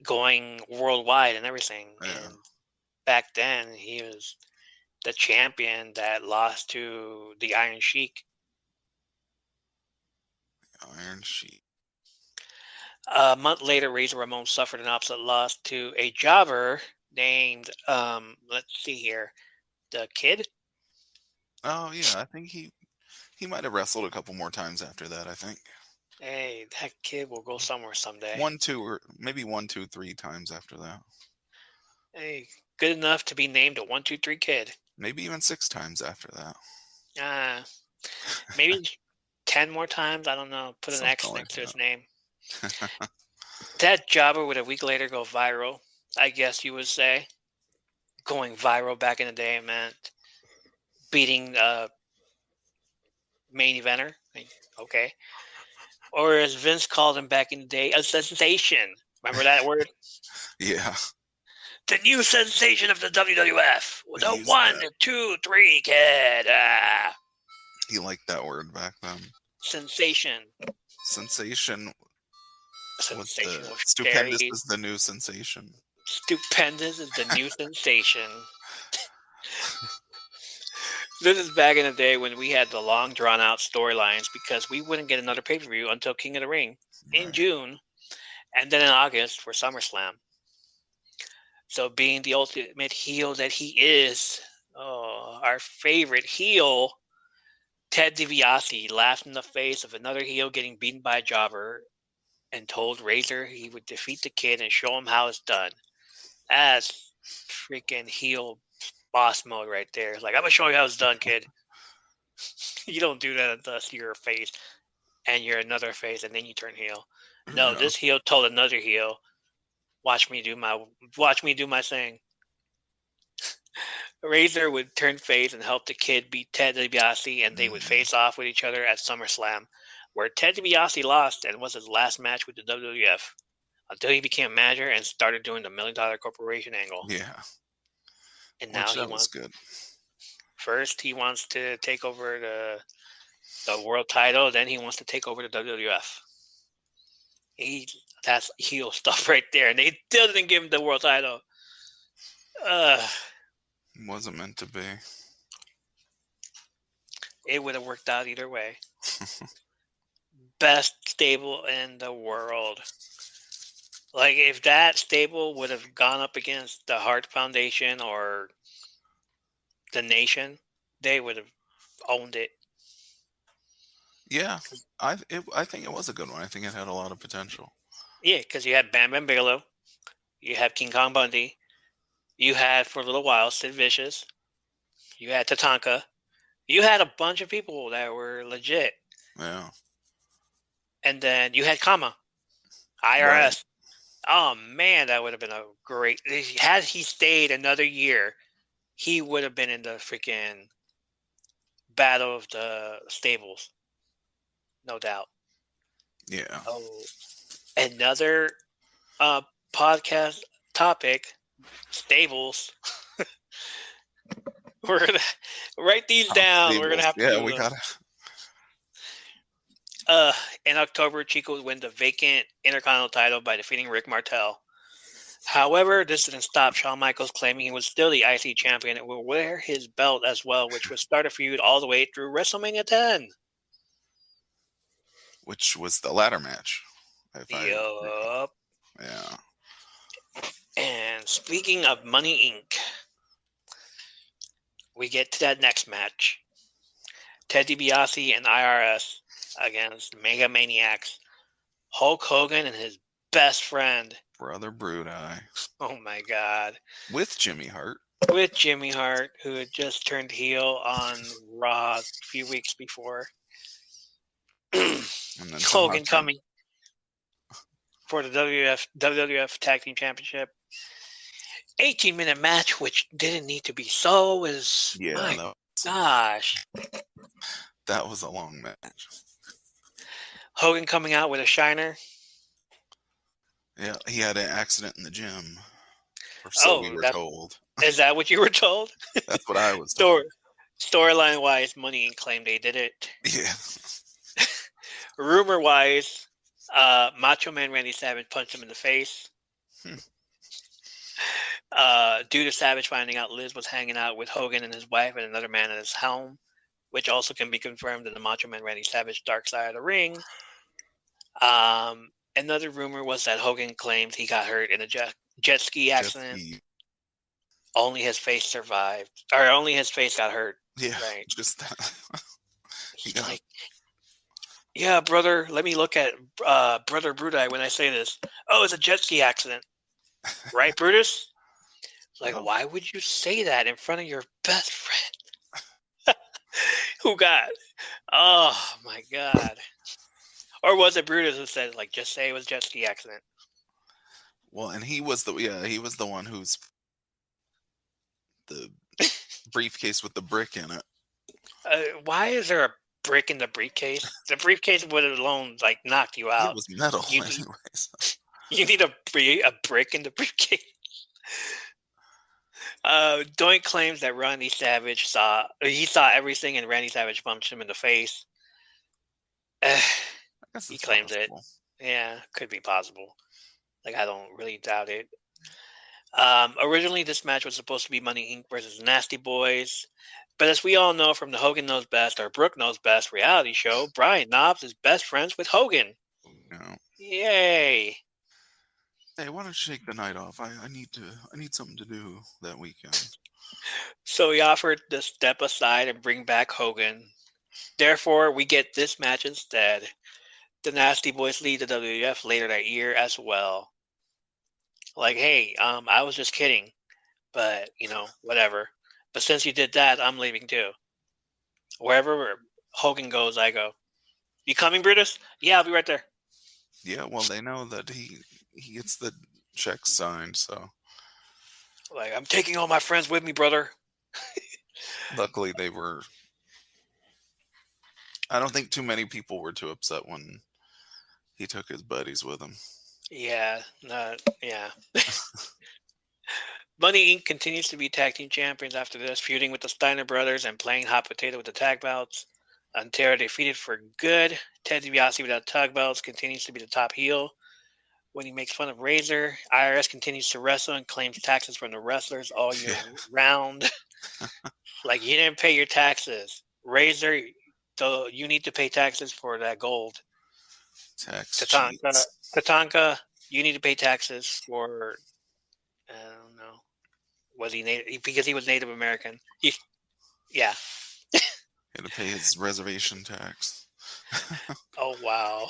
going worldwide and everything. Yeah. And back then, he was the champion that lost to the Iron Sheik. Iron Sheik. A month later, Razor Ramon suffered an opposite loss to a jobber named, let's see here, the Kid. Oh yeah, I think he might have wrestled a couple more times after that. I think. Hey, that Kid will go somewhere someday. 1, 2, or maybe 1, 2, 3 times after that. Hey, good enough to be named a 1, 2, 3 Kid. Maybe even 6 times after that. Maybe 10 more times. I don't know. Put an Something X like next to his that. name. That jobber would a week later go viral, I guess you would say. Going viral back in the day meant beating a main eventer. Okay. Or as Vince called him back in the day, a sensation. Remember that word? Yeah. The new sensation of the WWF. He The used 1, that. 2, 3 kid. He liked that word back then. Sensation. Sensation was the Sensational. stupendous Scary. is the new sensation. Stupendous is the new sensation. This is back in the day when we had the long drawn out storylines because we wouldn't get another pay-per-view until King of the Ring in Right. June and then in August for SummerSlam. So being the ultimate heel that he is, our favorite heel, Ted DiBiase, laughed in the face of another heel getting beaten by a jobber and told Razor he would defeat the kid and show him how it's done. That's freaking heel boss mode right there. Like, I'm going to show you how it's done, kid. You don't do that unless you're a face and you're another face and then you turn heel. No, Yeah. this heel told another heel, watch me do my thing. Razor would turn face and help the kid beat Ted DiBiase, and they would face off with each other at SummerSlam, where Ted DiBiase lost and was his last match with the WWF until he became manager and started doing the $1 Million Corporation angle. Yeah. And now Which he that was wants good. first he wants to take over the world title, then he wants to take over the WWF. That's heel stuff right there, and they still didn't give him the world title. Wasn't meant to be. It would have worked out either way. Best stable in the world. Like, if that stable would have gone up against the Hart Foundation or the Nation, they would have owned it. Yeah. I think it was a good one. I think it had a lot of potential. Yeah, because you had Bam Bam Bigelow, you had King Kong Bundy, you had, for a little while, Sid Vicious, you had Tatanka, you had a bunch of people that were legit. Yeah. And then you had Kama, IRS. Right. Oh, man, that would have been a great... Had he stayed another year, he would have been in the freaking Battle of the Stables. No doubt. Yeah. Oh, another podcast topic, stables. We're going to write these down. Stables. We're going to have to do we got to... in October, Chico would win the vacant Intercontinental title by defeating Rick Martel. However, this didn't stop Shawn Michaels claiming he was still the IC champion and will wear his belt as well, which would start a feud all the way through WrestleMania 10. Which was the ladder match. Yup. Yeah. And speaking of Money Inc., we get to that next match. Ted DiBiase and IRS against Mega Maniacs, Hulk Hogan and his best friend, Brother Brudeye. Oh my God. With Jimmy Hart. With Jimmy Hart, who had just turned heel on Raw a few weeks before. And then Hogan coming for the WWF Tag Team Championship. 18-minute match, which didn't need to be so. Gosh. That was a long match. Hogan coming out with a shiner. Yeah, he had an accident in the gym. Or so we were told. Is that what you were told? That's what I was told. Storyline wise, Money Inc. claimed they did it. Yeah. Rumor wise, Macho Man Randy Savage punched him in the face. Due to Savage finding out Liz was hanging out with Hogan and his wife and another man in his home, which also can be confirmed in the Macho Man Randy Savage Dark Side of the Ring. Another rumor was that Hogan claimed he got hurt in a jet ski accident. Only his face survived. Or only his face got hurt. Yeah, right. Just that. He's like, yeah, brother, let me look at Brother Brudeye when I say this. Oh, it's a jet ski accident. Right, Brutus? Like, why would you say that in front of your best friend? Who got? Oh, my God. Or was it Brutus who said, like, just say it was a jet ski accident? Well, and he was the one who's the briefcase with the brick in it. Why is there a brick in the briefcase? The briefcase would have alone, like, knocked you out. It was metal anyways. You need a brick in the briefcase. Toink claims that Randy Savage saw everything and Randy Savage punched him in the face. I guess He it's claims possible. it. Yeah, could be possible. Like, I don't really doubt it. Originally, this match was supposed to be Money Inc. versus Nasty Boys. But as we all know from the Hogan Knows Best or Brooke Knows Best reality show, Brian Knobbs is best friends with Hogan. No. Yay! Hey, why don't you shake the night off? I need something to do that weekend. So he offered to step aside and bring back Hogan. Therefore, we get this match instead. The Nasty Boys leave the WWF later that year as well. Like, hey, I was just kidding, but whatever. But since you did that, I'm leaving too. Wherever Hogan goes, I go. You coming, Brutus? Yeah, I'll be right there. Yeah, well, they know that he gets the check signed, so. Like, I'm taking all my friends with me, brother. Luckily, they were. I don't think too many people were too upset when he took his buddies with him. Yeah, yeah. Money Inc. continues to be tag team champions after this, feuding with the Steiner brothers and playing hot potato with the tag belts. Until defeated for good, Ted DiBiase without tag belts continues to be the top heel. When he makes fun of Razor, IRS continues to wrestle and claims taxes from the wrestlers all year round. Like, you didn't pay your taxes. Razor, so you need to pay taxes for that gold. Tatanka, you need to pay taxes for, I don't know, was he Native? Because he was Native American. Yeah. He had to pay his reservation tax. Oh, wow.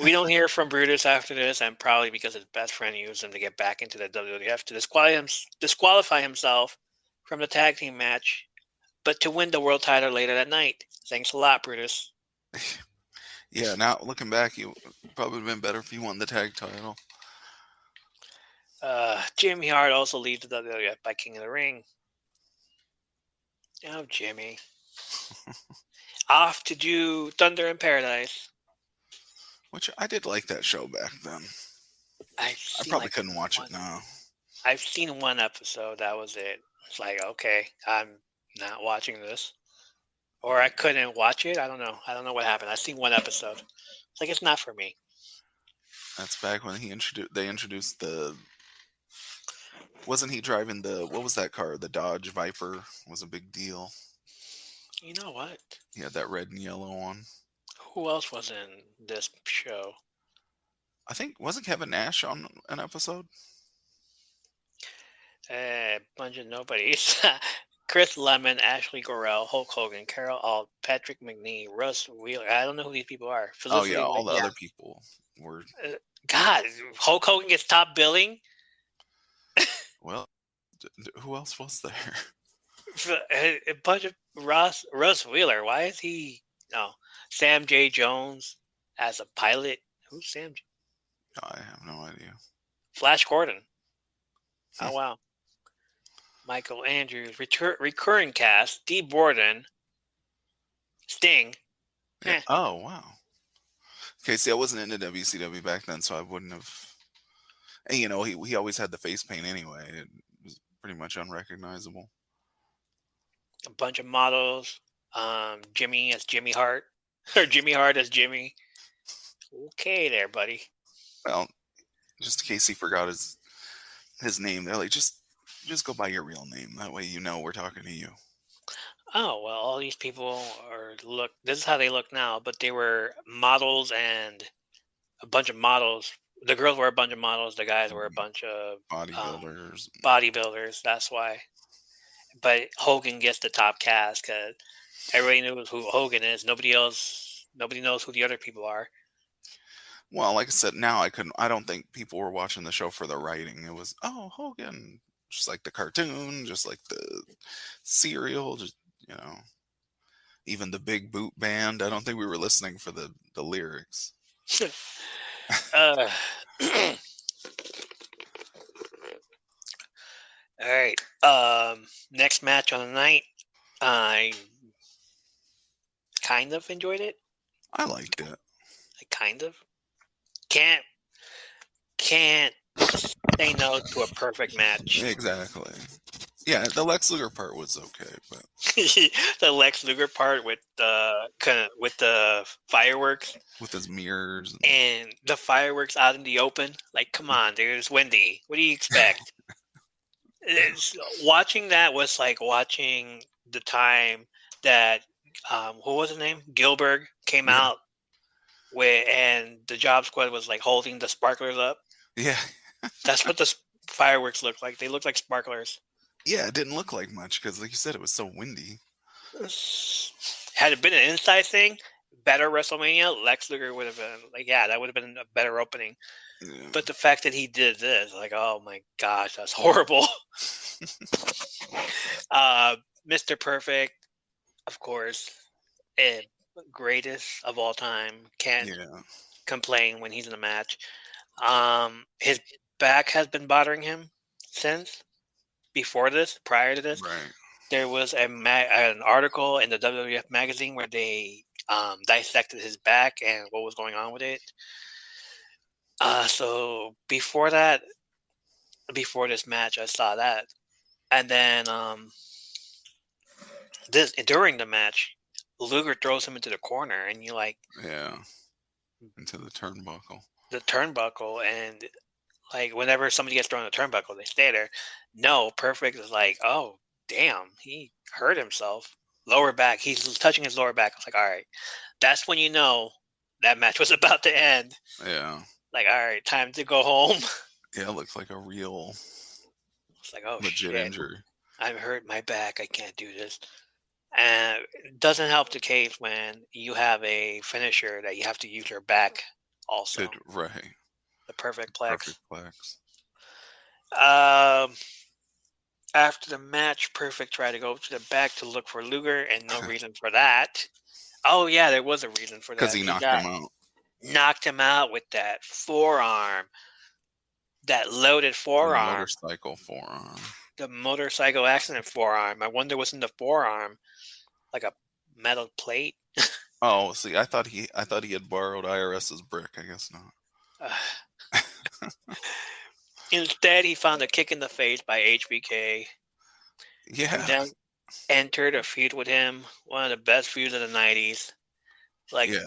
We don't hear from Brutus after this, and probably because his best friend used him to get back into the WWF to disqualify himself from the tag team match, but to win the world title later that night. Thanks a lot, Brutus. Yeah, now looking back, it probably would have been better if he won the tag title. Jimmy Hart also leaves the WWF by King of the Ring. Oh, Jimmy. Off to do Thunder in Paradise. Which I did like that show back then. I probably couldn't watch it now. I've seen one episode. That was it. It's like, okay, I'm not watching this. Or I couldn't watch it. I don't know. I don't know what happened. I've seen one episode. It's like, it's not for me. That's back when they introduced the... Wasn't he driving what was that car? The Dodge Viper was a big deal. You know what? He had that red and yellow one. Who else was in this show? I think, wasn't Kevin Nash on an episode? A bunch of nobodies. Chris Lemon, Ashley Gorell, Hulk Hogan, Carol Alt, Patrick McNee, Russ Wheeler. I don't know who these people are. Felicity, all the other people were... God, Hulk Hogan gets top billing? Well, who else was there? A bunch of Russ Wheeler. Why is he... No. Sam J. Jones as a pilot. Who's Sam J.? I have no idea. Flash Gordon. Oh, wow. Michael Andrews. Recurring cast. Dee Borden. Sting. Yeah. Oh, wow. Okay, see, I wasn't into WCW back then, so I wouldn't have... And, he always had the face paint anyway. It was pretty much unrecognizable. A bunch of models. Jimmy as Jimmy Hart. Or Jimmy Hart as Jimmy. Okay there, buddy. Well, just in case he forgot his name, they're like, just go by your real name. That way we're talking to you. Oh, well, all these people this is how they look now, but they were models and a bunch of models. The girls were a bunch of models. The guys were a bunch of bodybuilders. That's why. But Hogan gets the top cast because everybody knows who Hogan is. Nobody knows who the other people are. Well, like I said, now I don't think people were watching the show for the writing. It was, oh, Hogan, just like the cartoon, just like the serial, just, even the Big Boot Band. I don't think we were listening for the lyrics. All right. Next match on the night. I kind of enjoyed it. I liked it. I kind of can't say no to a perfect match. Exactly. Yeah, the Lex Luger part was okay, but The Lex Luger part with the fireworks with his mirrors. and the fireworks out in the open, like, come on, dude, it's windy. What do you expect? Watching that was like watching the time that what was his name? Gilbert came Yeah. out and the Job Squad was like holding the sparklers up. Yeah. That's what the fireworks looked like. They looked like sparklers. Yeah, it didn't look like much because, like you said, it was so windy. Had it been an inside thing, better WrestleMania, Lex Luger would have been like, yeah, that would have been a better opening. Yeah. But the fact that he did this, like, oh my gosh, that's horrible. Mr. Perfect, of course, greatest of all time. Can't complain when he's in a match. His back has been bothering him since. Prior to this, Right. there was an article in the WWF magazine where they dissected his back and what was going on with it. So before this match, I saw that, and then during the match, Luger throws him into the corner, and you're like, Yeah. Into the turnbuckle. And like whenever somebody gets thrown in the turnbuckle, they stay there. No, Perfect is like, oh damn, he hurt himself. Lower back. He's touching his lower back. I was like, all right, that's when you know that match was about to end. Yeah. Like, all right, time to go home. Yeah, it looks like a real It's like, oh legit shit, injury. I've hurt my back. I can't do this. And it doesn't help the case when you have a finisher that you have to use your back also. Right. The Perfect Plex. Perfect Plex. After the match, Perfect tried to go to the back to look for Luger, and no reason for that. Oh yeah, there was a reason for that. Because he knocked him out. Knocked him out with that forearm. That loaded forearm. The motorcycle forearm. The motorcycle accident forearm. I wonder what's in the forearm. Like a metal plate? Oh, see, I thought he had borrowed IRS's brick. I guess not. Instead, he found a kick in the face by HBK. Yeah. And then entered a feud with him. One of the best feuds of the 90s. Like, Yeah.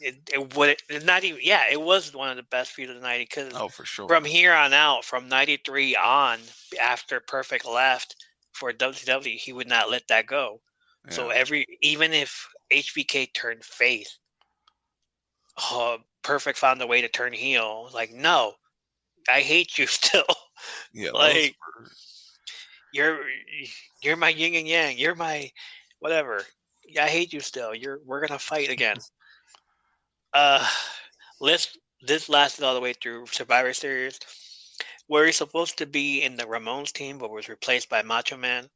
it was one of the best feuds of the 90s. Because for sure. from here on out, from 93 on, after Perfect left for WCW, he would not let that go. Yeah. So even if HBK turned face, Perfect found a way to turn heel. Like, no, I hate you still. Yeah, like you're my yin and yang. You're my whatever. I hate you still. We're gonna fight again. This lasted all the way through Survivor Series, where he's supposed to be in the Ramones team, but was replaced by Macho Man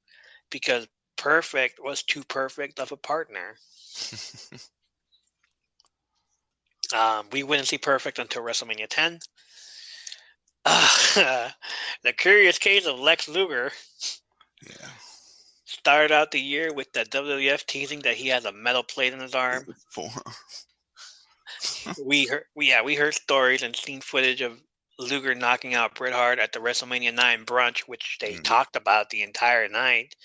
because Perfect was too perfect of a partner. We wouldn't see Perfect until WrestleMania 10. The curious case of Lex Luger. Yeah. Started out the year with the WWF teasing that he has a metal plate in his arm. We heard stories and seen footage of Luger knocking out Bret Hart at the WrestleMania 9 brunch, which they talked about the entire night.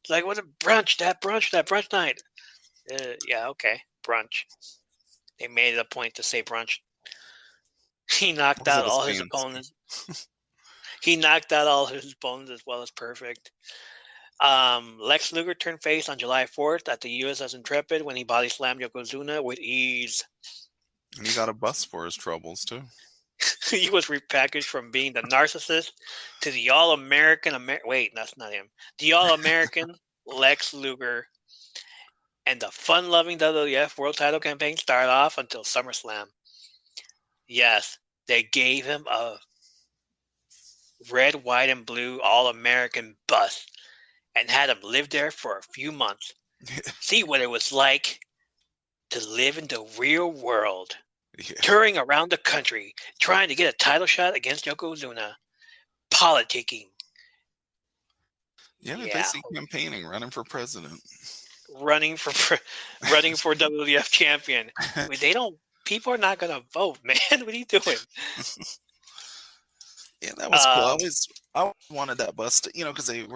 It's like, what a brunch, that brunch night. Yeah, okay, brunch. They made it a point to say brunch. He knocked out all his opponents. He knocked out all his opponents as well as Perfect. Lex Luger turned face on July 4th at the USS Intrepid when he body slammed Yokozuna with ease. And he got a bus for his troubles, too. He was repackaged from being the narcissist to the all-American... Wait, that's not him. The all-American Lex Luger. And the fun-loving WWF World Title campaign started off until SummerSlam. Yes, they gave him a red, white, and blue all-American bus and had him live there for a few months. See what it was like to live in the real world. Touring around the country, trying to get a title shot against Yokozuna. Politicking. Yeah, basically campaigning, running for president. Running for WWF champion. I mean, people are not going to vote, man. What are you doing? Yeah, that was cool. Um, I wanted that bus to, because they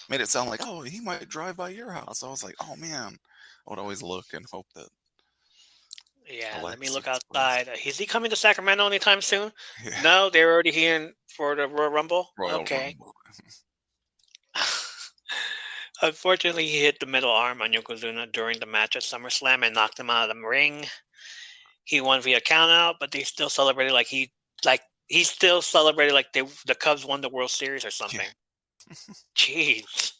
made it sound like, oh, he might drive by your house. I was like, oh man, I would always look and hope that yeah, let me Alexis look was. outside. Is he coming to Sacramento anytime soon? Yeah, No, they're already here for the Royal Rumble. Royal Okay. Rumble. Unfortunately, he hit the middle arm on Yokozuna during the match at SummerSlam and knocked him out of the ring. He won via countout, but they still celebrated he still celebrated like the Cubs won the World Series or something. Jeez.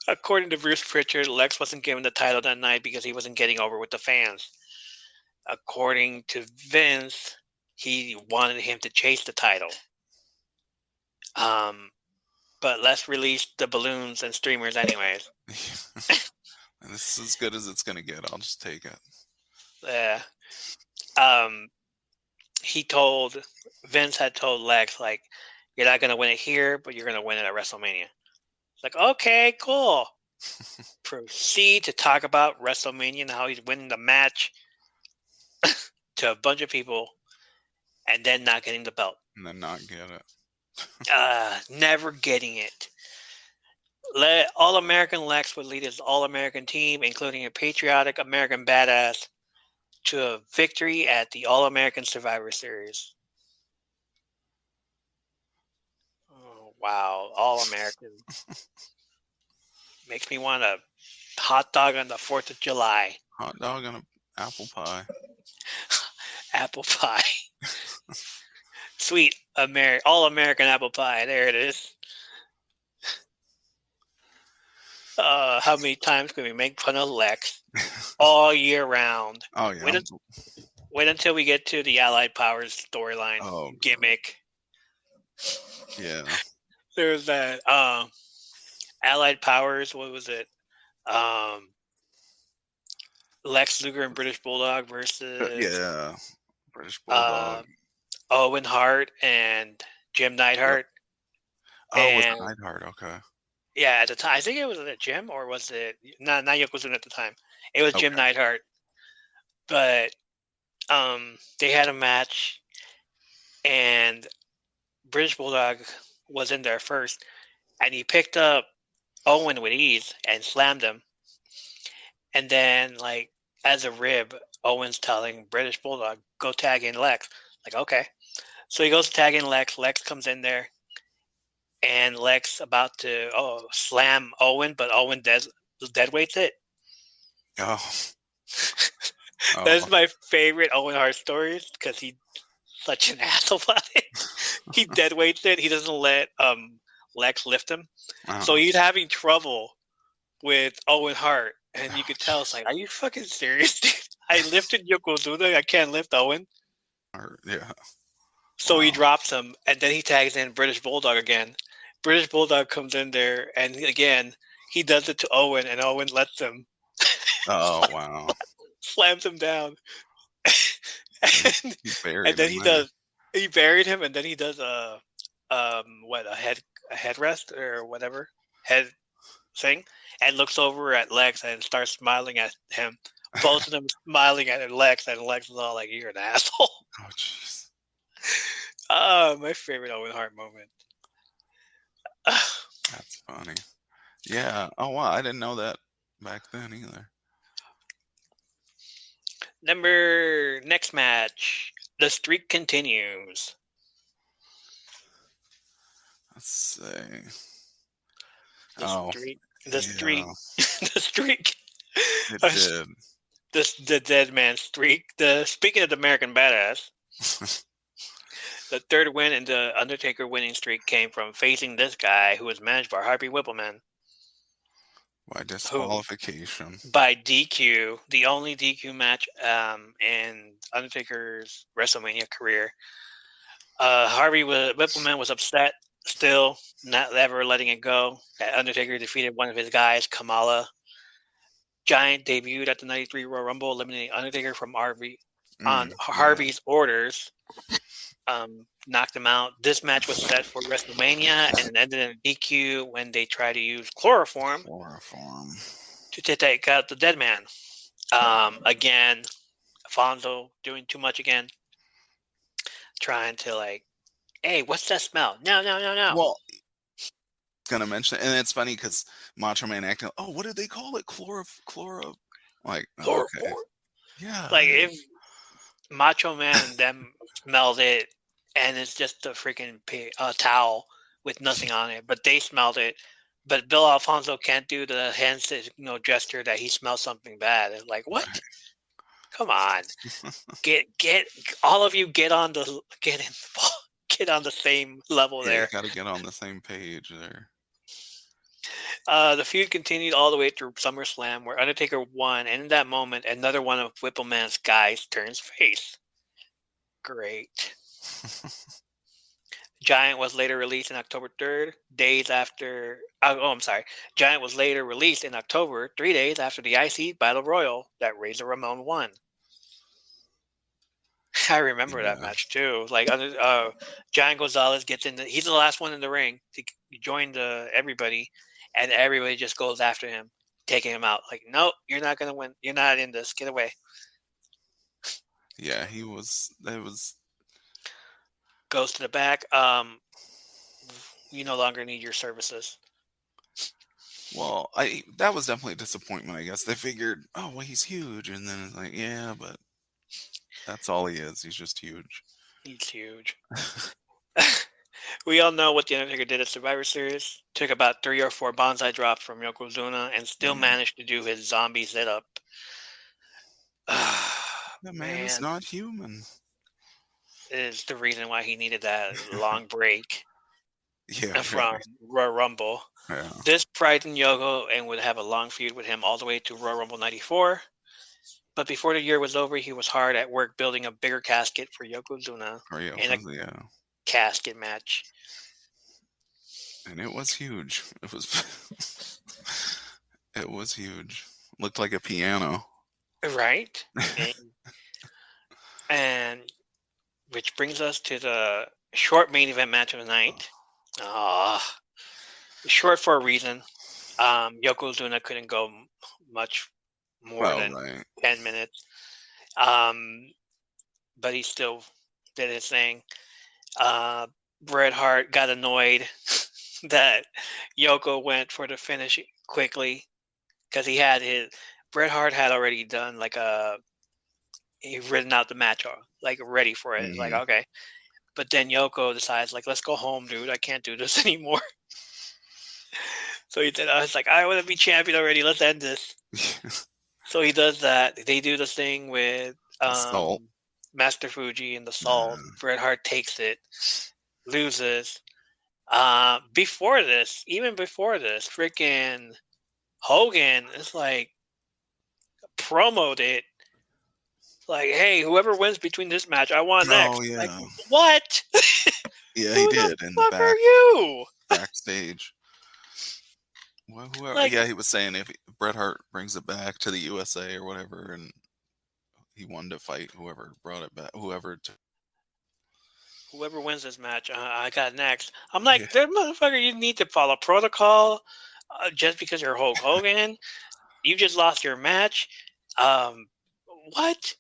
According to Bruce Pritchard, Lex wasn't given the title that night because he wasn't getting over with the fans. According to Vince, he wanted him to chase the title. But let's release the balloons and streamers anyways. And this is as good as it's gonna get. I'll just take it. Yeah. Vince had told Lex, like, you're not gonna win it here, but you're gonna win it at WrestleMania. It's like, okay, cool. Proceed to talk about WrestleMania and how he's winning the match to a bunch of people and then not getting the belt. And then not get it. Never getting it. All-American Lex would lead his All-American team, including a patriotic American badass, to a victory at the All-American Survivor Series. Oh, wow. All-American. Makes me want a hot dog on the 4th of July. Hot dog and an apple pie. Apple pie. Sweet all-American apple pie. There it is. How many times can we make fun of Lex all year round? Oh yeah. Wait until we get to the Allied Powers storyline gimmick. Yeah. There's that Allied Powers. What was it? Lex Luger and British Bulldog versus British Bulldog. Owen Hart and Jim Neidhart. Yep. Was it Neidhart? Okay. Yeah, at the time, I think it was Jim, or was it not Yokozuna at the time? It was Jim Neidhart, but they had a match, and British Bulldog was in there first, and he picked up Owen with ease and slammed him, and then like as a rib, Owen's telling British Bulldog, "Go tag in Lex." Like, okay, so he goes to tag in Lex. Lex comes in there. And Lex about to slam Owen, but Owen dead weights it. Oh. That's my favorite Owen Hart stories because he's such an asshole about it. He dead weights it. He doesn't let Lex lift him. So he's having trouble with Owen Hart. And you could tell it's like, are you fucking serious, dude? I lifted Yokozuna. I can't lift Owen. Yeah. So he drops him, and then he tags in British Bulldog again. British Bulldog comes in there, and again, he does it to Owen, and Owen lets him. Oh, wow. Slams him down. And then he buried him, and then he does a headrest or whatever, head thing, and looks over at Lex and starts smiling at him. Both of them smiling at Lex, and Lex is all like, "You're an asshole." Oh, jeez. My favorite Owen Hart moment. That's funny. Yeah. Oh, wow. I didn't know that back then either. Next match. The streak continues. Let's see. The streak. The streak. It did. The dead man streak. Speaking of the American Badass, the third win in the Undertaker winning streak came from facing this guy who was managed by Harvey Whippleman. By disqualification. By DQ. The only DQ match in Undertaker's WrestleMania career. Harvey Whippleman was upset still, not ever letting it go. That Undertaker defeated one of his guys, Kamala. Giant debuted at the 93 Royal Rumble, eliminating Undertaker from Harvey's orders. Knocked him out. This match was set for WrestleMania, and it ended in a DQ when they tried to use chloroform to take out the dead man. Again, Alfonso doing too much again, trying to Hey, what's that smell? No. Well, gonna mention it, and it's funny because Macho Man acting. Oh, what did they call it? Chloro. Like, oh, okay, Chloroform. yeah. Like if Macho Man and them smelled it, and it's just a freaking towel with nothing on it, but they smelled it. But Bill Alfonso can't do the hand gesture that he smells something bad. It's like, what? Right. Come on, get all of you get on the same level Yeah, there. you got to get on the same page there. The feud continued all the way through SummerSlam, where Undertaker won, and in that moment, another one of Whippleman's guys turns face. Great. Giant was later released on October 3rd, days after. Giant was later released in October, 3 days after the IC Battle Royal that Razor Ramon won. I remember that match too. Like Giant Gonzalez gets in. He's the last one in the ring to join everybody, and everybody just goes after him, taking him out. Like, nope, you're not gonna win. You're not in this. Get away. Yeah, he was. It was. Goes to the back. We no longer need your services. Well, that was definitely a disappointment. I guess they figured, oh well, he's huge, and then it's like, yeah, but that's all he is. He's just huge. He's huge. We all know what the Undertaker did at Survivor Series. Took about 3 or 4 bonsai drops from Yokozuna and still managed to do his zombie sit-up. That man is not human. Is the reason why he needed that long break from Right. Royal Rumble. Yeah. This frightened Yoko and would have a long feud with him all the way to Royal Rumble 94. But before the year was over, he was hard at work building a bigger casket for Yokozuna in a casket match. And it was huge. It was huge. Looked like a piano. Right. and which brings us to the short main event match of the night. Short for a reason. Yokozuna couldn't go much more than 10 minutes. But he still did his thing. Bret Hart got annoyed that Yoko went for the finish quickly because Bret Hart had already done he written out the match, like ready for it. Like, okay. But then Yoko decides, like, let's go home, dude. I can't do this anymore. So he said, I was like, I want to be champion already. Let's end this. So he does that. They do the thing with Master Fuji and the salt. Bret Hart takes it, loses. Before this, freaking Hogan is like promoted it. Like, hey, whoever wins between this match, I want next. Yeah. Like, what? Yeah, he did. Who the fuck are you? Backstage. Well, whoever. He was saying if Bret Hart brings it back to the USA or whatever, and he wanted to fight whoever brought it back, whoever wins this match, I got next. I'm like, that motherfucker, you need to follow protocol just because you're Hulk Hogan. You just lost your match. What?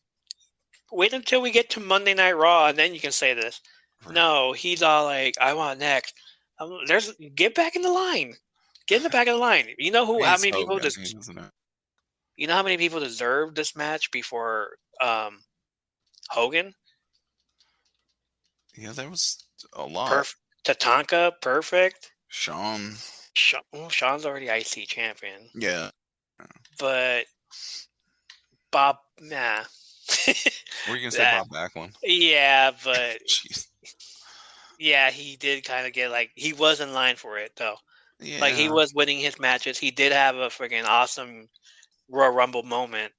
Wait until we get to Monday Night Raw, and then you can say this. Right. No, he's all like, I want next. Get back in the line. Get in the back of the line. You know how many people You know how many people deserved this match before Hogan? Yeah, there was a lot. Tatanka, perfect. Shawn's already IC champion. Yeah. But Bob, nah. Were you gonna say Bob Backlund? Yeah, but Jeez. Yeah, he did kind of get he was in line for it though. Yeah. Like he was winning his matches. He did have a freaking awesome Royal Rumble moment.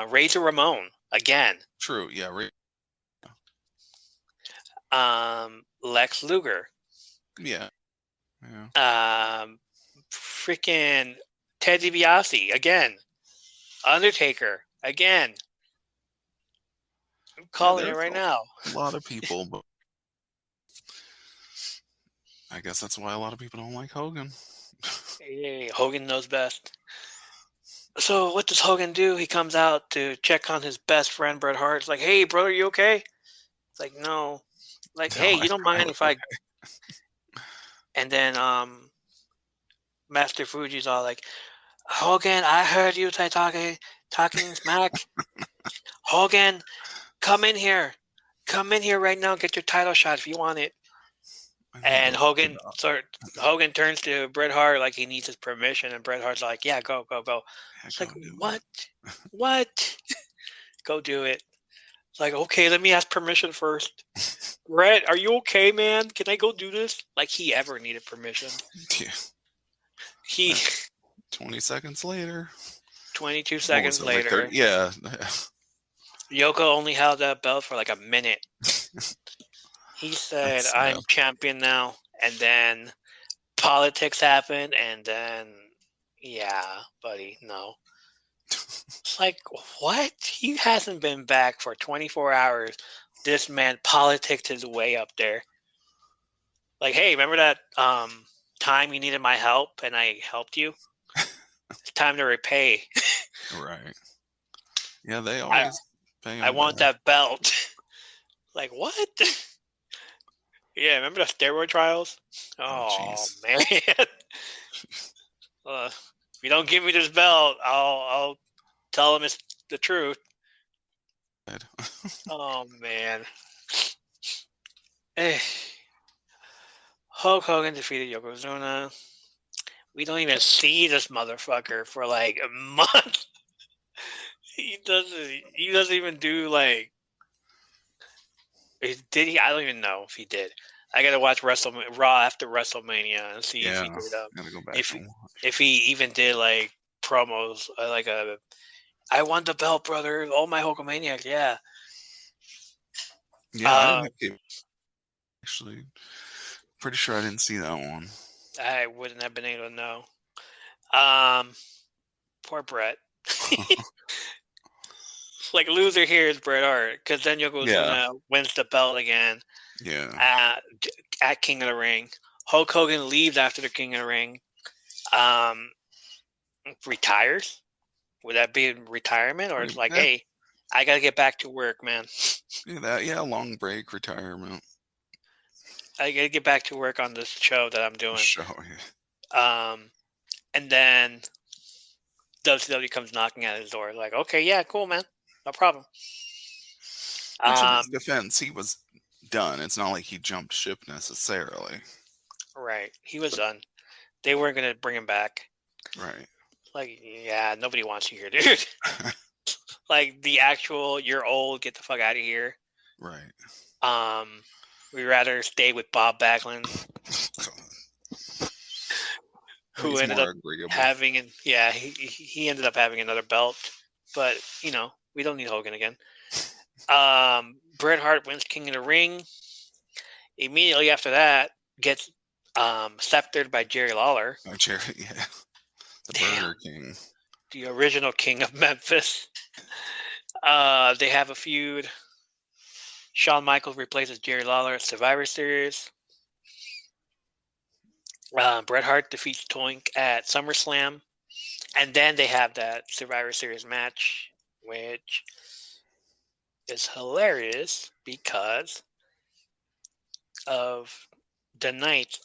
Razor Ramon again. True. Yeah. Lex Luger. Yeah. Freaking Ted DiBiase again. Undertaker again. I'm calling it right now. A lot of people, but I guess that's why a lot of people don't like Hogan. Yeah, Hogan knows best. So what does Hogan do? He comes out to check on his best friend Bret Hart. It's like, hey, brother, you okay? It's like, no. Like, No, hey, you don't mind if I? okay. And then Master Fuji's all like, Hogan, I heard you talking smack. Hogan, come in here. Come in here right now. Get your title shot if you want it. And Hogan turns to Bret Hart like he needs his permission, and Bret Hart's like, "Yeah, go." Yeah, It's go like, do what? it. What? Go do it. It's like, okay, let me ask permission first. Bret, are you okay, man? Can I go do this? Like he ever needed permission. Yeah. He 20 seconds later. 22 What was seconds it, like later, 30? Yeah. Yoko only held that belt for like a minute. He said, That's I'm sniff. champion now. And then politics happened. And then, yeah, buddy, no. It's like, what? He hasn't been back for 24 hours. This man politics his way up there. Like, hey, remember that time you needed my help and I helped you? It's time to repay. Right. Yeah, they always pay him I want back. that belt. Like, what? Yeah, remember the steroid trials? Oh, jeez. man. If you don't give me this belt, I'll tell him it's the truth. Oh, man. Hulk Hogan defeated Yokozuna. We don't even see this motherfucker for like a month. He doesn't even do like. Did he? I don't even know if he did. I gotta watch Raw after WrestleMania and see if he did. Gotta go back and watch. If he even did like promos, like I won the belt, brother. Oh my Hulkamaniacs, yeah. Yeah, I didn't have actually. Pretty sure I didn't see that one. I wouldn't have been able to know. Poor Bret. Like loser here is Bret Hart, because then Yokozuna wins the belt again. Yeah. At King of the Ring, Hulk Hogan leaves after the King of the Ring. Retires. Would that be retirement, or it's like, hey, I gotta get back to work, man. Yeah, long break, retirement. I gotta get back to work on this show that I'm doing. And then WCW comes knocking at his door, like, okay, yeah, cool, man, no problem. Which in his defense, he was done. It's not like he jumped ship necessarily. Right. He was done. They weren't gonna bring him back. Right. Like, yeah, nobody wants you here, dude. Like the actual, you're old, get the fuck out of here. Right. We'd rather stay with Bob Backlund, who ended up having, he ended up having another belt, but we don't need Hogan again. Bret Hart wins King of the Ring. Immediately after that, gets sceptered by Jerry Lawler. Oh, Jerry, yeah. The Burger King. The original King of Memphis. They have a feud. Shawn Michaels replaces Jerry Lawler at Survivor Series. Bret Hart defeats Toink at SummerSlam. And then they have that Survivor Series match, which is hilarious because of the night.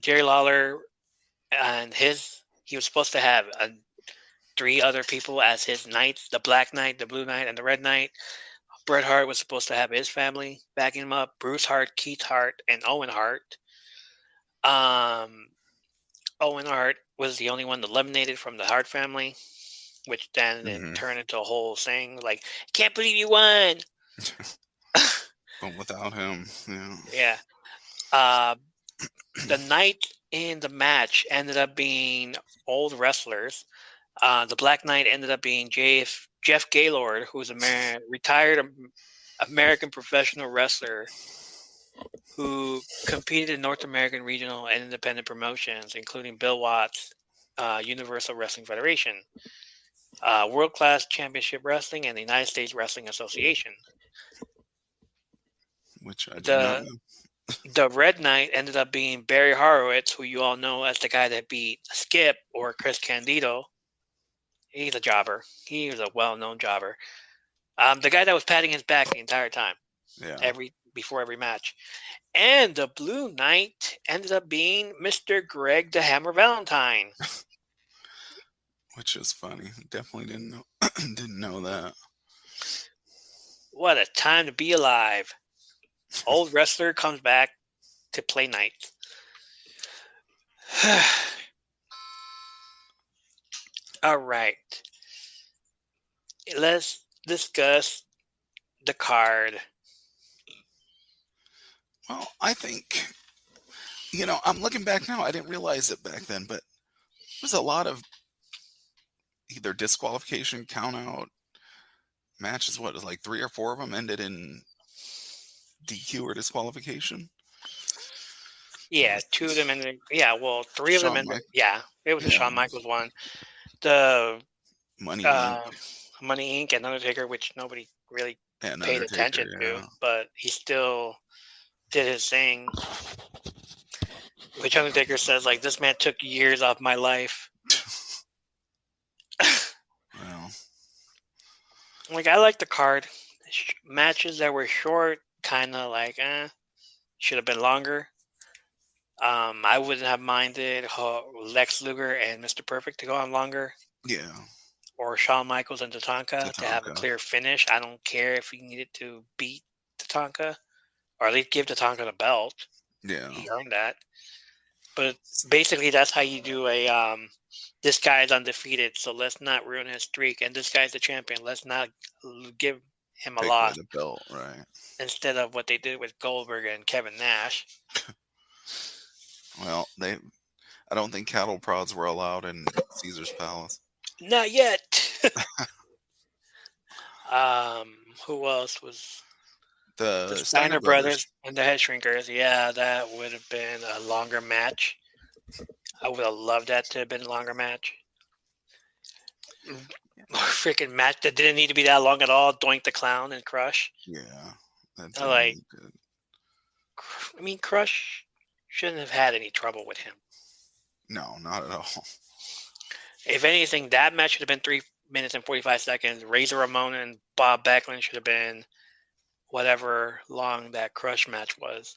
Jerry Lawler and he was supposed to have 3 other people as his knights: the Black Knight, the Blue Knight, and the Red Knight. Bret Hart was supposed to have his family backing him up: Bruce Hart, Keith Hart, and Owen Hart. Owen Hart was the only one eliminated from the Hart family, which then turned into a whole thing like, "Can't believe you won." But without him, yeah. The night in the match ended up being old wrestlers. The Black Knight ended up being Jeff Gaylord, who's a retired American professional wrestler who competed in North American regional and independent promotions, including Bill Watts' Universal Wrestling Federation, World Class Championship Wrestling, and the United States Wrestling Association. Which I do not know. The Red Knight ended up being Barry Horowitz, who you all know as the guy that beat Skip or Chris Candido. He's a jobber. He was a well-known jobber. The guy that was patting his back the entire time. Yeah. before every match. And the Blue Knight ended up being Mr. Greg the Hammer Valentine. Which is funny. Definitely didn't know didn't know that. What a time to be alive. Old wrestler comes back to play night. All right. Let's discuss the card. Well, I think, I'm looking back now. I didn't realize it back then, but there was a lot of either disqualification, count out matches. What was like 3 or 4 of them ended in DQ or disqualification? Yeah, 2 of them ended. Yeah, well, 3 of them ended. It was the Shawn Michaels one. The Money Inc. Money Inc. and Undertaker, which nobody really And paid Undertaker, attention to, but he still did his thing. Which Undertaker says, like, this man took years off my life. Well, Like, I like the card. Matches that were short, kind of like, should have been longer. I wouldn't have minded Lex Luger and Mr. Perfect to go on longer. yeah. Or Shawn Michaels and Tatanka to have a clear finish. I don't care if he needed to beat Tatanka, or at least give Tatanka the belt. Yeah. He earned that. But basically, that's how you do a this guy's undefeated, so let's not ruin his streak. And this guy's the champion. Let's not give him a Take loss. away the belt, right? Instead of what they did with Goldberg and Kevin Nash. Well, I don't think cattle prods were allowed in Caesar's Palace. Not yet. Who else was The Steiner brothers and the Hedgehankers? Yeah, that would have been a longer match. I would have loved that to have been a longer match. Freaking match that didn't need to be that long at all. Doink the Clown and Crush. Yeah. That's Like, I mean, Crush shouldn't have had any trouble with him. No, not at all. If anything, that match should have been 3 minutes and 45 seconds. Razor Ramon and Bob Backlund should have been whatever long that Crush match was.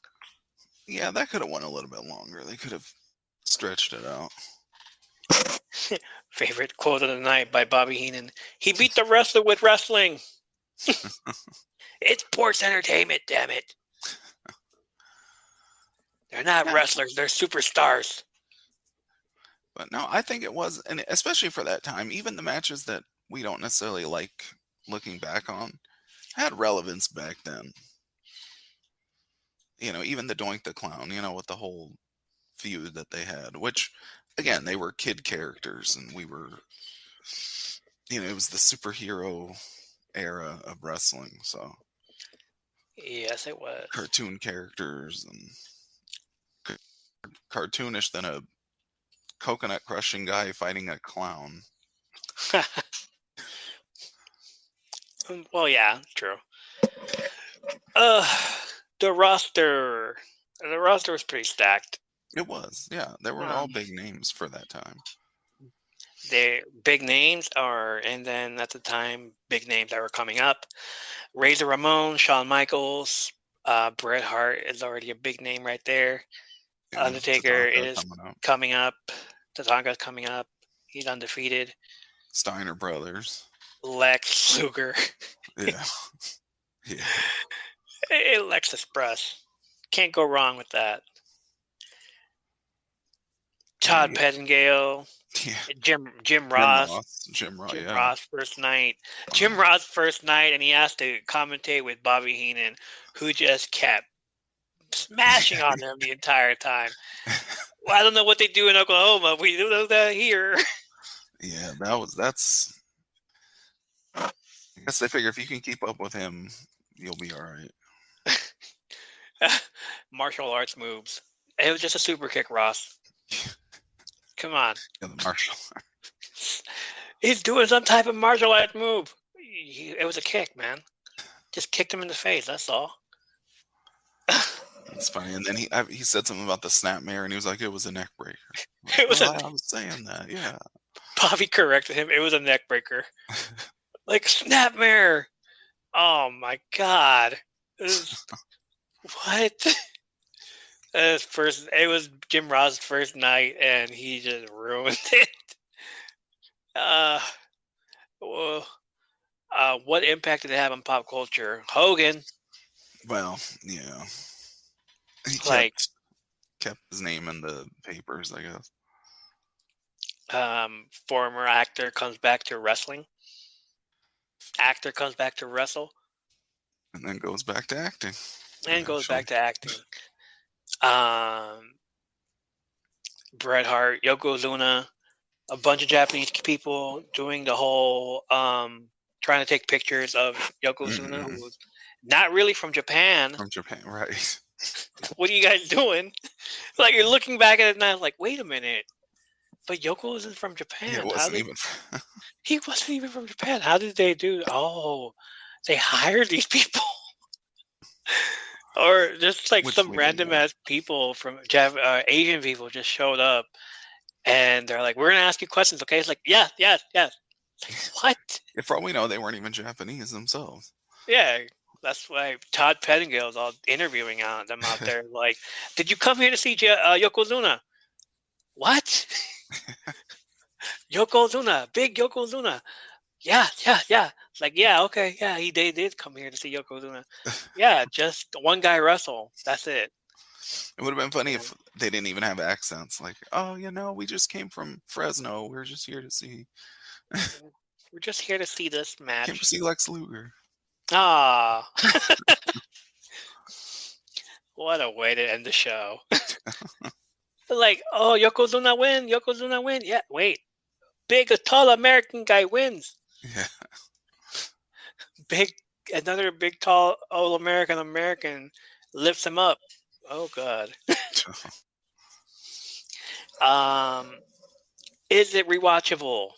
Yeah, that could have went a little bit longer. They could have stretched it out. Favorite quote of the night by Bobby Heenan. He beat the wrestler with wrestling. It's sports entertainment, damn it. They're not wrestlers, they're superstars. But no, I think it was, and especially for that time, even the matches that we don't necessarily like looking back on had relevance back then. Even the Doink the Clown, with the whole feud that they had, which, again, they were kid characters, and we were, it was the superhero era of wrestling, so. Yes, it was. Cartoon characters, and cartoonish than a coconut crushing guy fighting a clown. Well, yeah, true. The roster was pretty stacked. It was, yeah. They were all big names for that time. They're big names and then at the time, big names that were coming up. Razor Ramon, Shawn Michaels, Bret Hart is already a big name right there. Yeah, Undertaker is coming up. Tatanka's coming up. He's undefeated. Steiner brothers. Lex Luger. Yeah. Yeah. Hey, Lex Express. Can't go wrong with that. Todd Pettingale. Yeah. Jim Ross. Jim Ross first night. Jim Ross first night, and he asked to commentate with Bobby Heenan, who just kept smashing on him the entire time. Well, I don't know what they do in Oklahoma. We do know that here. Yeah, that's. I guess they figure if you can keep up with him, you'll be all right. Martial arts moves. It was just a super kick, Ross. Come on. Yeah, the martial arts. He's doing some type of martial arts move. It was a kick, man. Just kicked him in the face. That's all. It's funny. And then he said something about the snapmare, and he was like, "It was a neck breaker." Like, it was. I was saying that. Yeah. Bobby corrected him. It was a neck breaker. Like snapmare. Oh my God. What? It was Jim Ross's first night, and he just ruined it. Well, what impact did it have on pop culture? Hogan, Well, yeah. He like, kept his name in the papers, I guess. former actor comes back to wrestling. Actor comes back to wrestle. And then goes back to acting. And goes back to acting. Bret Hart, Yokozuna, a bunch of Japanese people doing the whole trying to take pictures of Yokozuna, who was not really from Japan. From Japan, right. What are you guys doing? Like, you're looking back at it now, like, wait a minute. But Yoko isn't from Japan. He wasn't even from Japan. How did they do? Oh, they hired these people. Or just like some random ass people from Asian people just showed up, and they're like, "We're gonna ask you questions, okay?" It's like, "Yeah. Like, what?" For all we know, they weren't even Japanese themselves. Yeah, that's why Todd Pettingill's all interviewing them out there. Like, did you come here to see Yokozuna? What? Yokozuna, big Yokozuna. Yeah. It's like, yeah, okay, yeah, they did come here to see Yokozuna. Yeah, just one guy wrestle. That's it. It would have been funny if they didn't even have accents. Like, oh, we just came from Fresno. We're just here to see. We're just here to see this match. Came to see Lex Luger. Ah. What a way to end the show. Like, oh, Yokozuna win. Yeah, wait. Big, tall American guy wins. Yeah. Another big, tall, old American lifts him up. Oh, God. Is it rewatchable?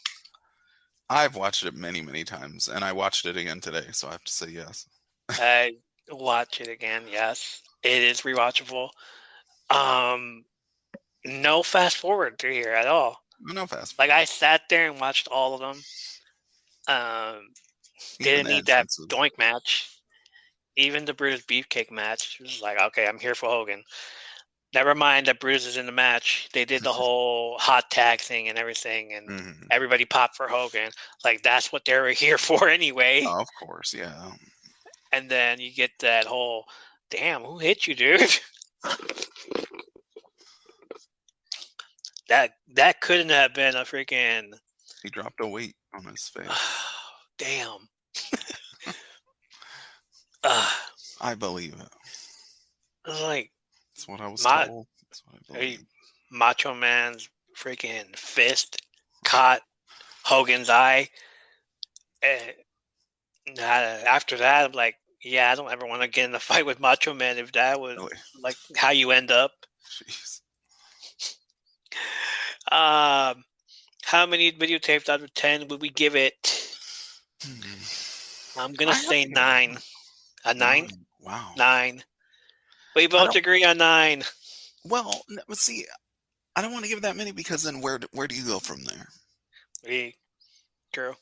I've watched it many, many times, and I watched it again today, so I have to say yes. I watch it again, yes. It is rewatchable. No fast forward through here at all. No fast Like, forward. I sat there and watched all of them. Didn't need that Toink match. Even the Brutus Beefcake match. It was like, okay, I'm here for Hogan. Never mind that Brutus is in the match. They did the whole hot tag thing and everything, and everybody popped for Hogan. Like, that's what they were here for anyway. Oh, of course, yeah. And then you get that whole, damn, who hit you, dude? That couldn't have been a freaking... He dropped a weight on his face. Damn. I believe it. Like, that's what I was told. That's what I believe. Macho Man's freaking fist caught Hogan's eye. And after that, I'm like, yeah, I don't ever want to get in a fight with Macho Man if that was like how you end up. Jeez. How many videotapes out of 10 would we give it? I'm gonna say 9. A 9? Wow. 9. We both agree on 9. Well, let's see. I don't want to give that many because then where do you go from there? True.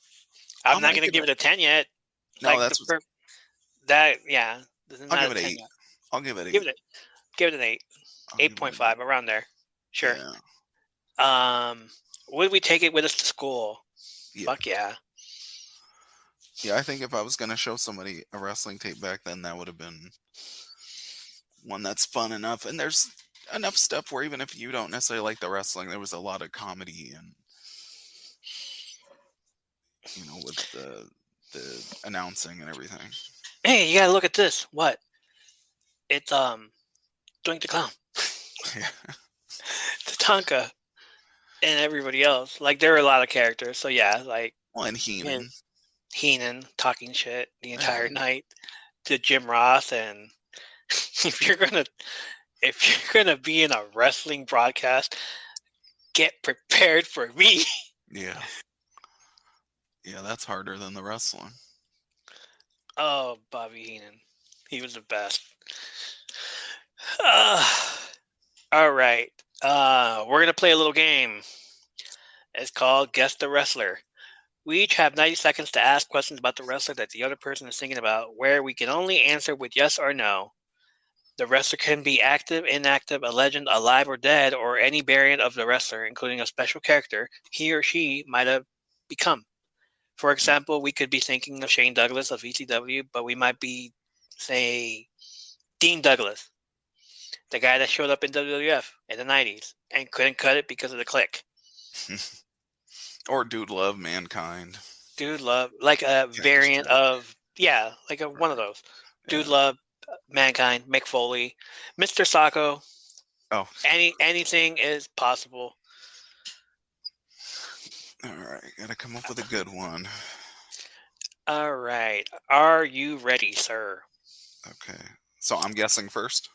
I'm not gonna give it a 10 yet. No, like that's yeah. I'll give it 8. I'll give it 8. Give it an 8. 8.5 around there. Sure. Yeah. Would we take it with us to school? Yeah. Fuck yeah. Yeah, I think if I was going to show somebody a wrestling tape back then, that would have been one that's fun enough. And there's enough stuff where even if you don't necessarily like the wrestling, there was a lot of comedy and, with the announcing and everything. Hey, you got to look at this. What? It's, Toink the Clown. Yeah. Tatanka. And everybody else. Like, there were a lot of characters. So, yeah, like... Well, and Heenan. Heenan talking shit the entire night to Jim Ross. And if you're gonna be in a wrestling broadcast, get prepared for me. Yeah. Yeah, that's harder than the wrestling. Oh, Bobby Heenan. He was the best. All right. We're going to play a little game. It's called Guess the Wrestler. We each have 90 seconds to ask questions about the wrestler that the other person is thinking about, where we can only answer with yes or no. The wrestler can be active, inactive, a legend, alive, or dead, or any variant of the wrestler, including a special character he or she might have become. For example, we could be thinking of Shane Douglas of ECW, but we might be, say, Dean Douglas, the guy that showed up in WWF in the 90s and couldn't cut it because of the click. Or Dude Love Mankind. Dude Love, like a variant of, like one of those. Dude Love, Mankind, Mick Foley, Mr. Sacco. Oh. Anything is possible. All right, gotta come up with a good one. All right, are you ready, sir? Okay, so I'm guessing first.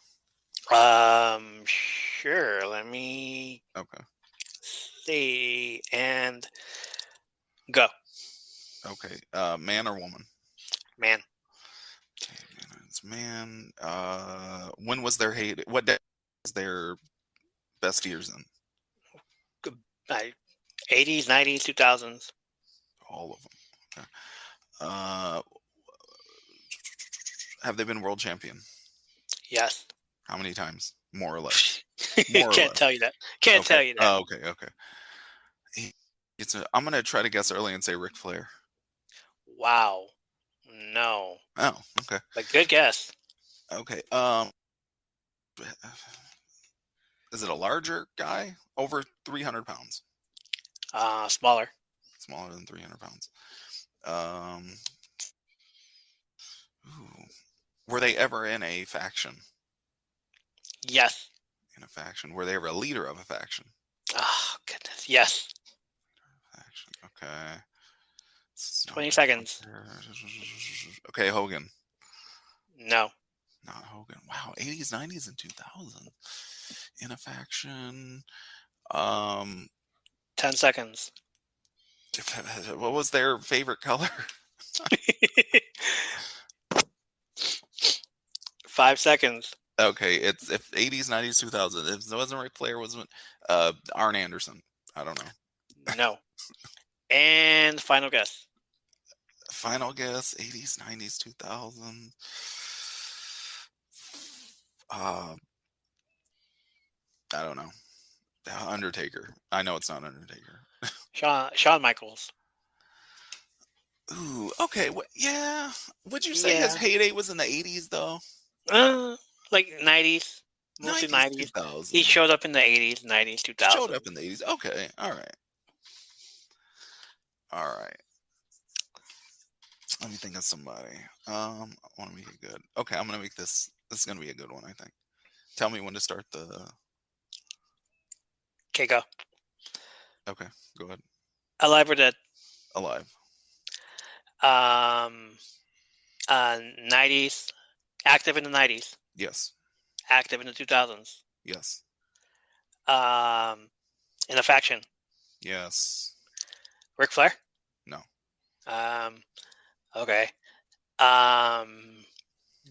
Sure. Let me. Okay. See and go. Okay, man or woman? Man. Okay, it's man. When was their heyday? What day was their best years in? 80s, 90s, 2000s. All of them. Okay. Have they been world champion? Yes. How many times? More or less. Can't tell you that. Can't tell you that. Oh, okay. I'm gonna try to guess early and say Ric Flair. Wow. No. Oh, okay. But good guess. Okay. Is it a larger guy? Over 300 pounds? Smaller. Smaller than 300 pounds. Were they ever in a faction? Yes. In a faction. Were they ever a leader of a faction? Oh, goodness. Yes. Faction. Okay. 20 seconds. Okay, Hogan. No. Not Hogan. Wow, 80s, 90s, and 2000s. In a faction. 10 seconds. What was their favorite color? 5 seconds. Okay, it's if 80s, 90s, 2000s. If it wasn't Ric Flair, wasn't Arn Anderson. I don't know. No. And final guess. Final guess, 80s, 90s, 2000s. I don't know. Undertaker. I know it's not Undertaker. Shawn Michaels. Ooh, okay. Yeah. Would you say his heyday was in the 80s, though? Like 90s. Mostly 90s. 2000s. He showed up in the 80s, 90s, 2000s. Showed up in the 80s. Okay. All right. Let me think of somebody. I want to make it good. Okay, I'm going to make this. This is going to be a good one, I think. Tell me when to start the... Okay, go. Okay, go ahead. Alive or dead? Alive. 90s. Active in the 90s. Yes. Active in the 2000s. Yes. In a faction. Yes. Ric Flair? No. Okay.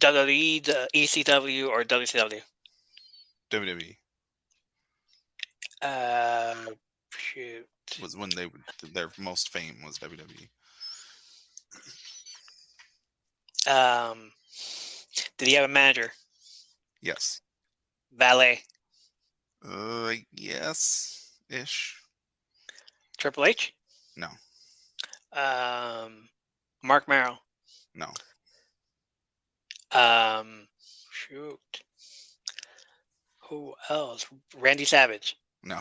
WWE, ECW, or WCW? WWE. Shoot. Was when their most fame was WWE. Did he have a manager? Yes. Valet? Yes. Ish. Triple H? No. Mark Merrill? No. Shoot. Who else? Randy Savage? No.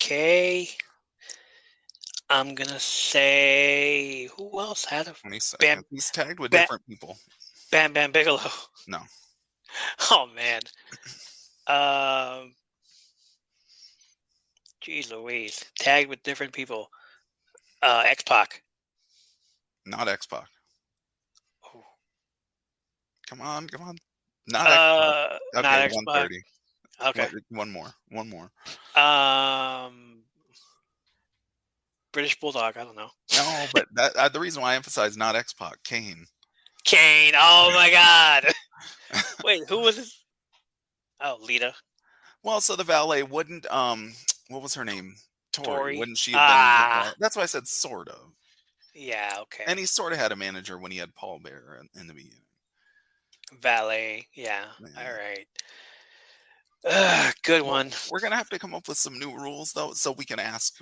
Okay. I'm gonna say who else had a 20 seconds. He's tagged with different people. Bam Bam Bigelow? No. Oh man. Jeez Louise. Tagged with different people. X-Pac. Not X-Pac. Oh. Come on. Not X-Pac. Okay, not X-Pac. 130. Okay. One more. British Bulldog, I don't know. No, but the reason why I emphasize not X-Pac, Kane. Kane, oh my God. Wait, who was this? Oh, Lita. Well, so the valet wouldn't, what was her name? Tori. Wouldn't she have been? That's why I said sort of. Yeah, okay. And he sort of had a manager when he had Paul Bear in the beginning. Valet. Yeah. Yeah. All right. Good one. We're gonna have to come up with some new rules though, so we can ask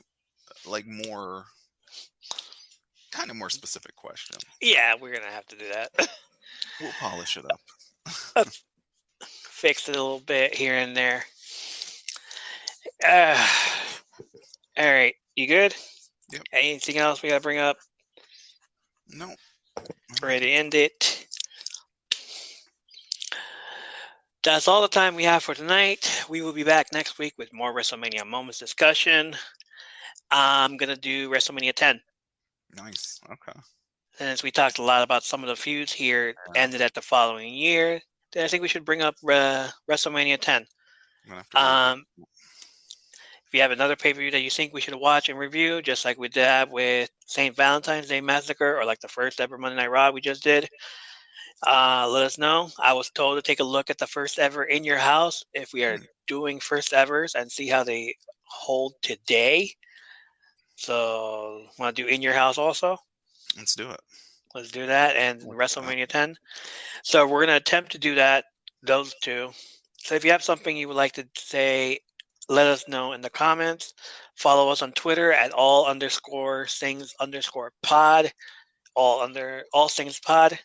like more specific questions. Yeah, we're gonna have to do that. We'll polish it up. Fix it a little bit here and there. All right. You good? Yep. Anything else we gotta bring up? No. Ready to end it. That's all the time we have for tonight. We will be back next week with more WrestleMania Moments discussion. I'm going to do WrestleMania 10. Nice. Okay. Since we talked a lot about some of the feuds here, ended at the following year, then I think we should bring up WrestleMania 10. If you have another pay-per-view that you think we should watch and review, just like we did with St. Valentine's Day Massacre or like the first ever Monday Night Raw we just did, let us know. I was told to take a look at the first ever In Your House if we are doing first evers and see how they hold today. So, want to do In Your House also? Let's do it. Let's do that and WrestleMania 10. So we're going to attempt to do that, those two. So if you have something you would like to say, let us know in the comments. Follow us on Twitter at all_things_pod. All things pod.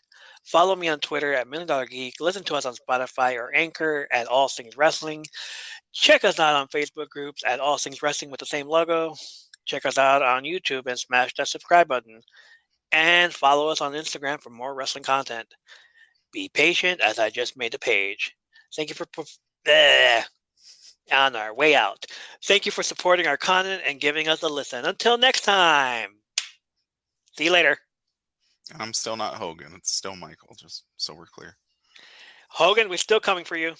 Follow me on Twitter at $1 Million Geek. Listen to us on Spotify or Anchor at All Things Wrestling. Check us out on Facebook groups at All Things Wrestling with the same logo. Check us out on YouTube and smash that subscribe button. And follow us on Instagram for more wrestling content. Be patient as I just made the page. Thank you for on our way out. Thank you for supporting our content and giving us a listen. Until next time. See you later. I'm still not Hogan. It's still Michael, just so we're clear. Hogan, we're still coming for you.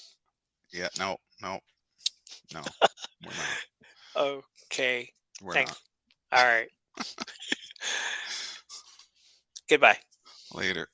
Yeah, no. We're not. Okay. We're Thanks. not. All right. Goodbye. Later.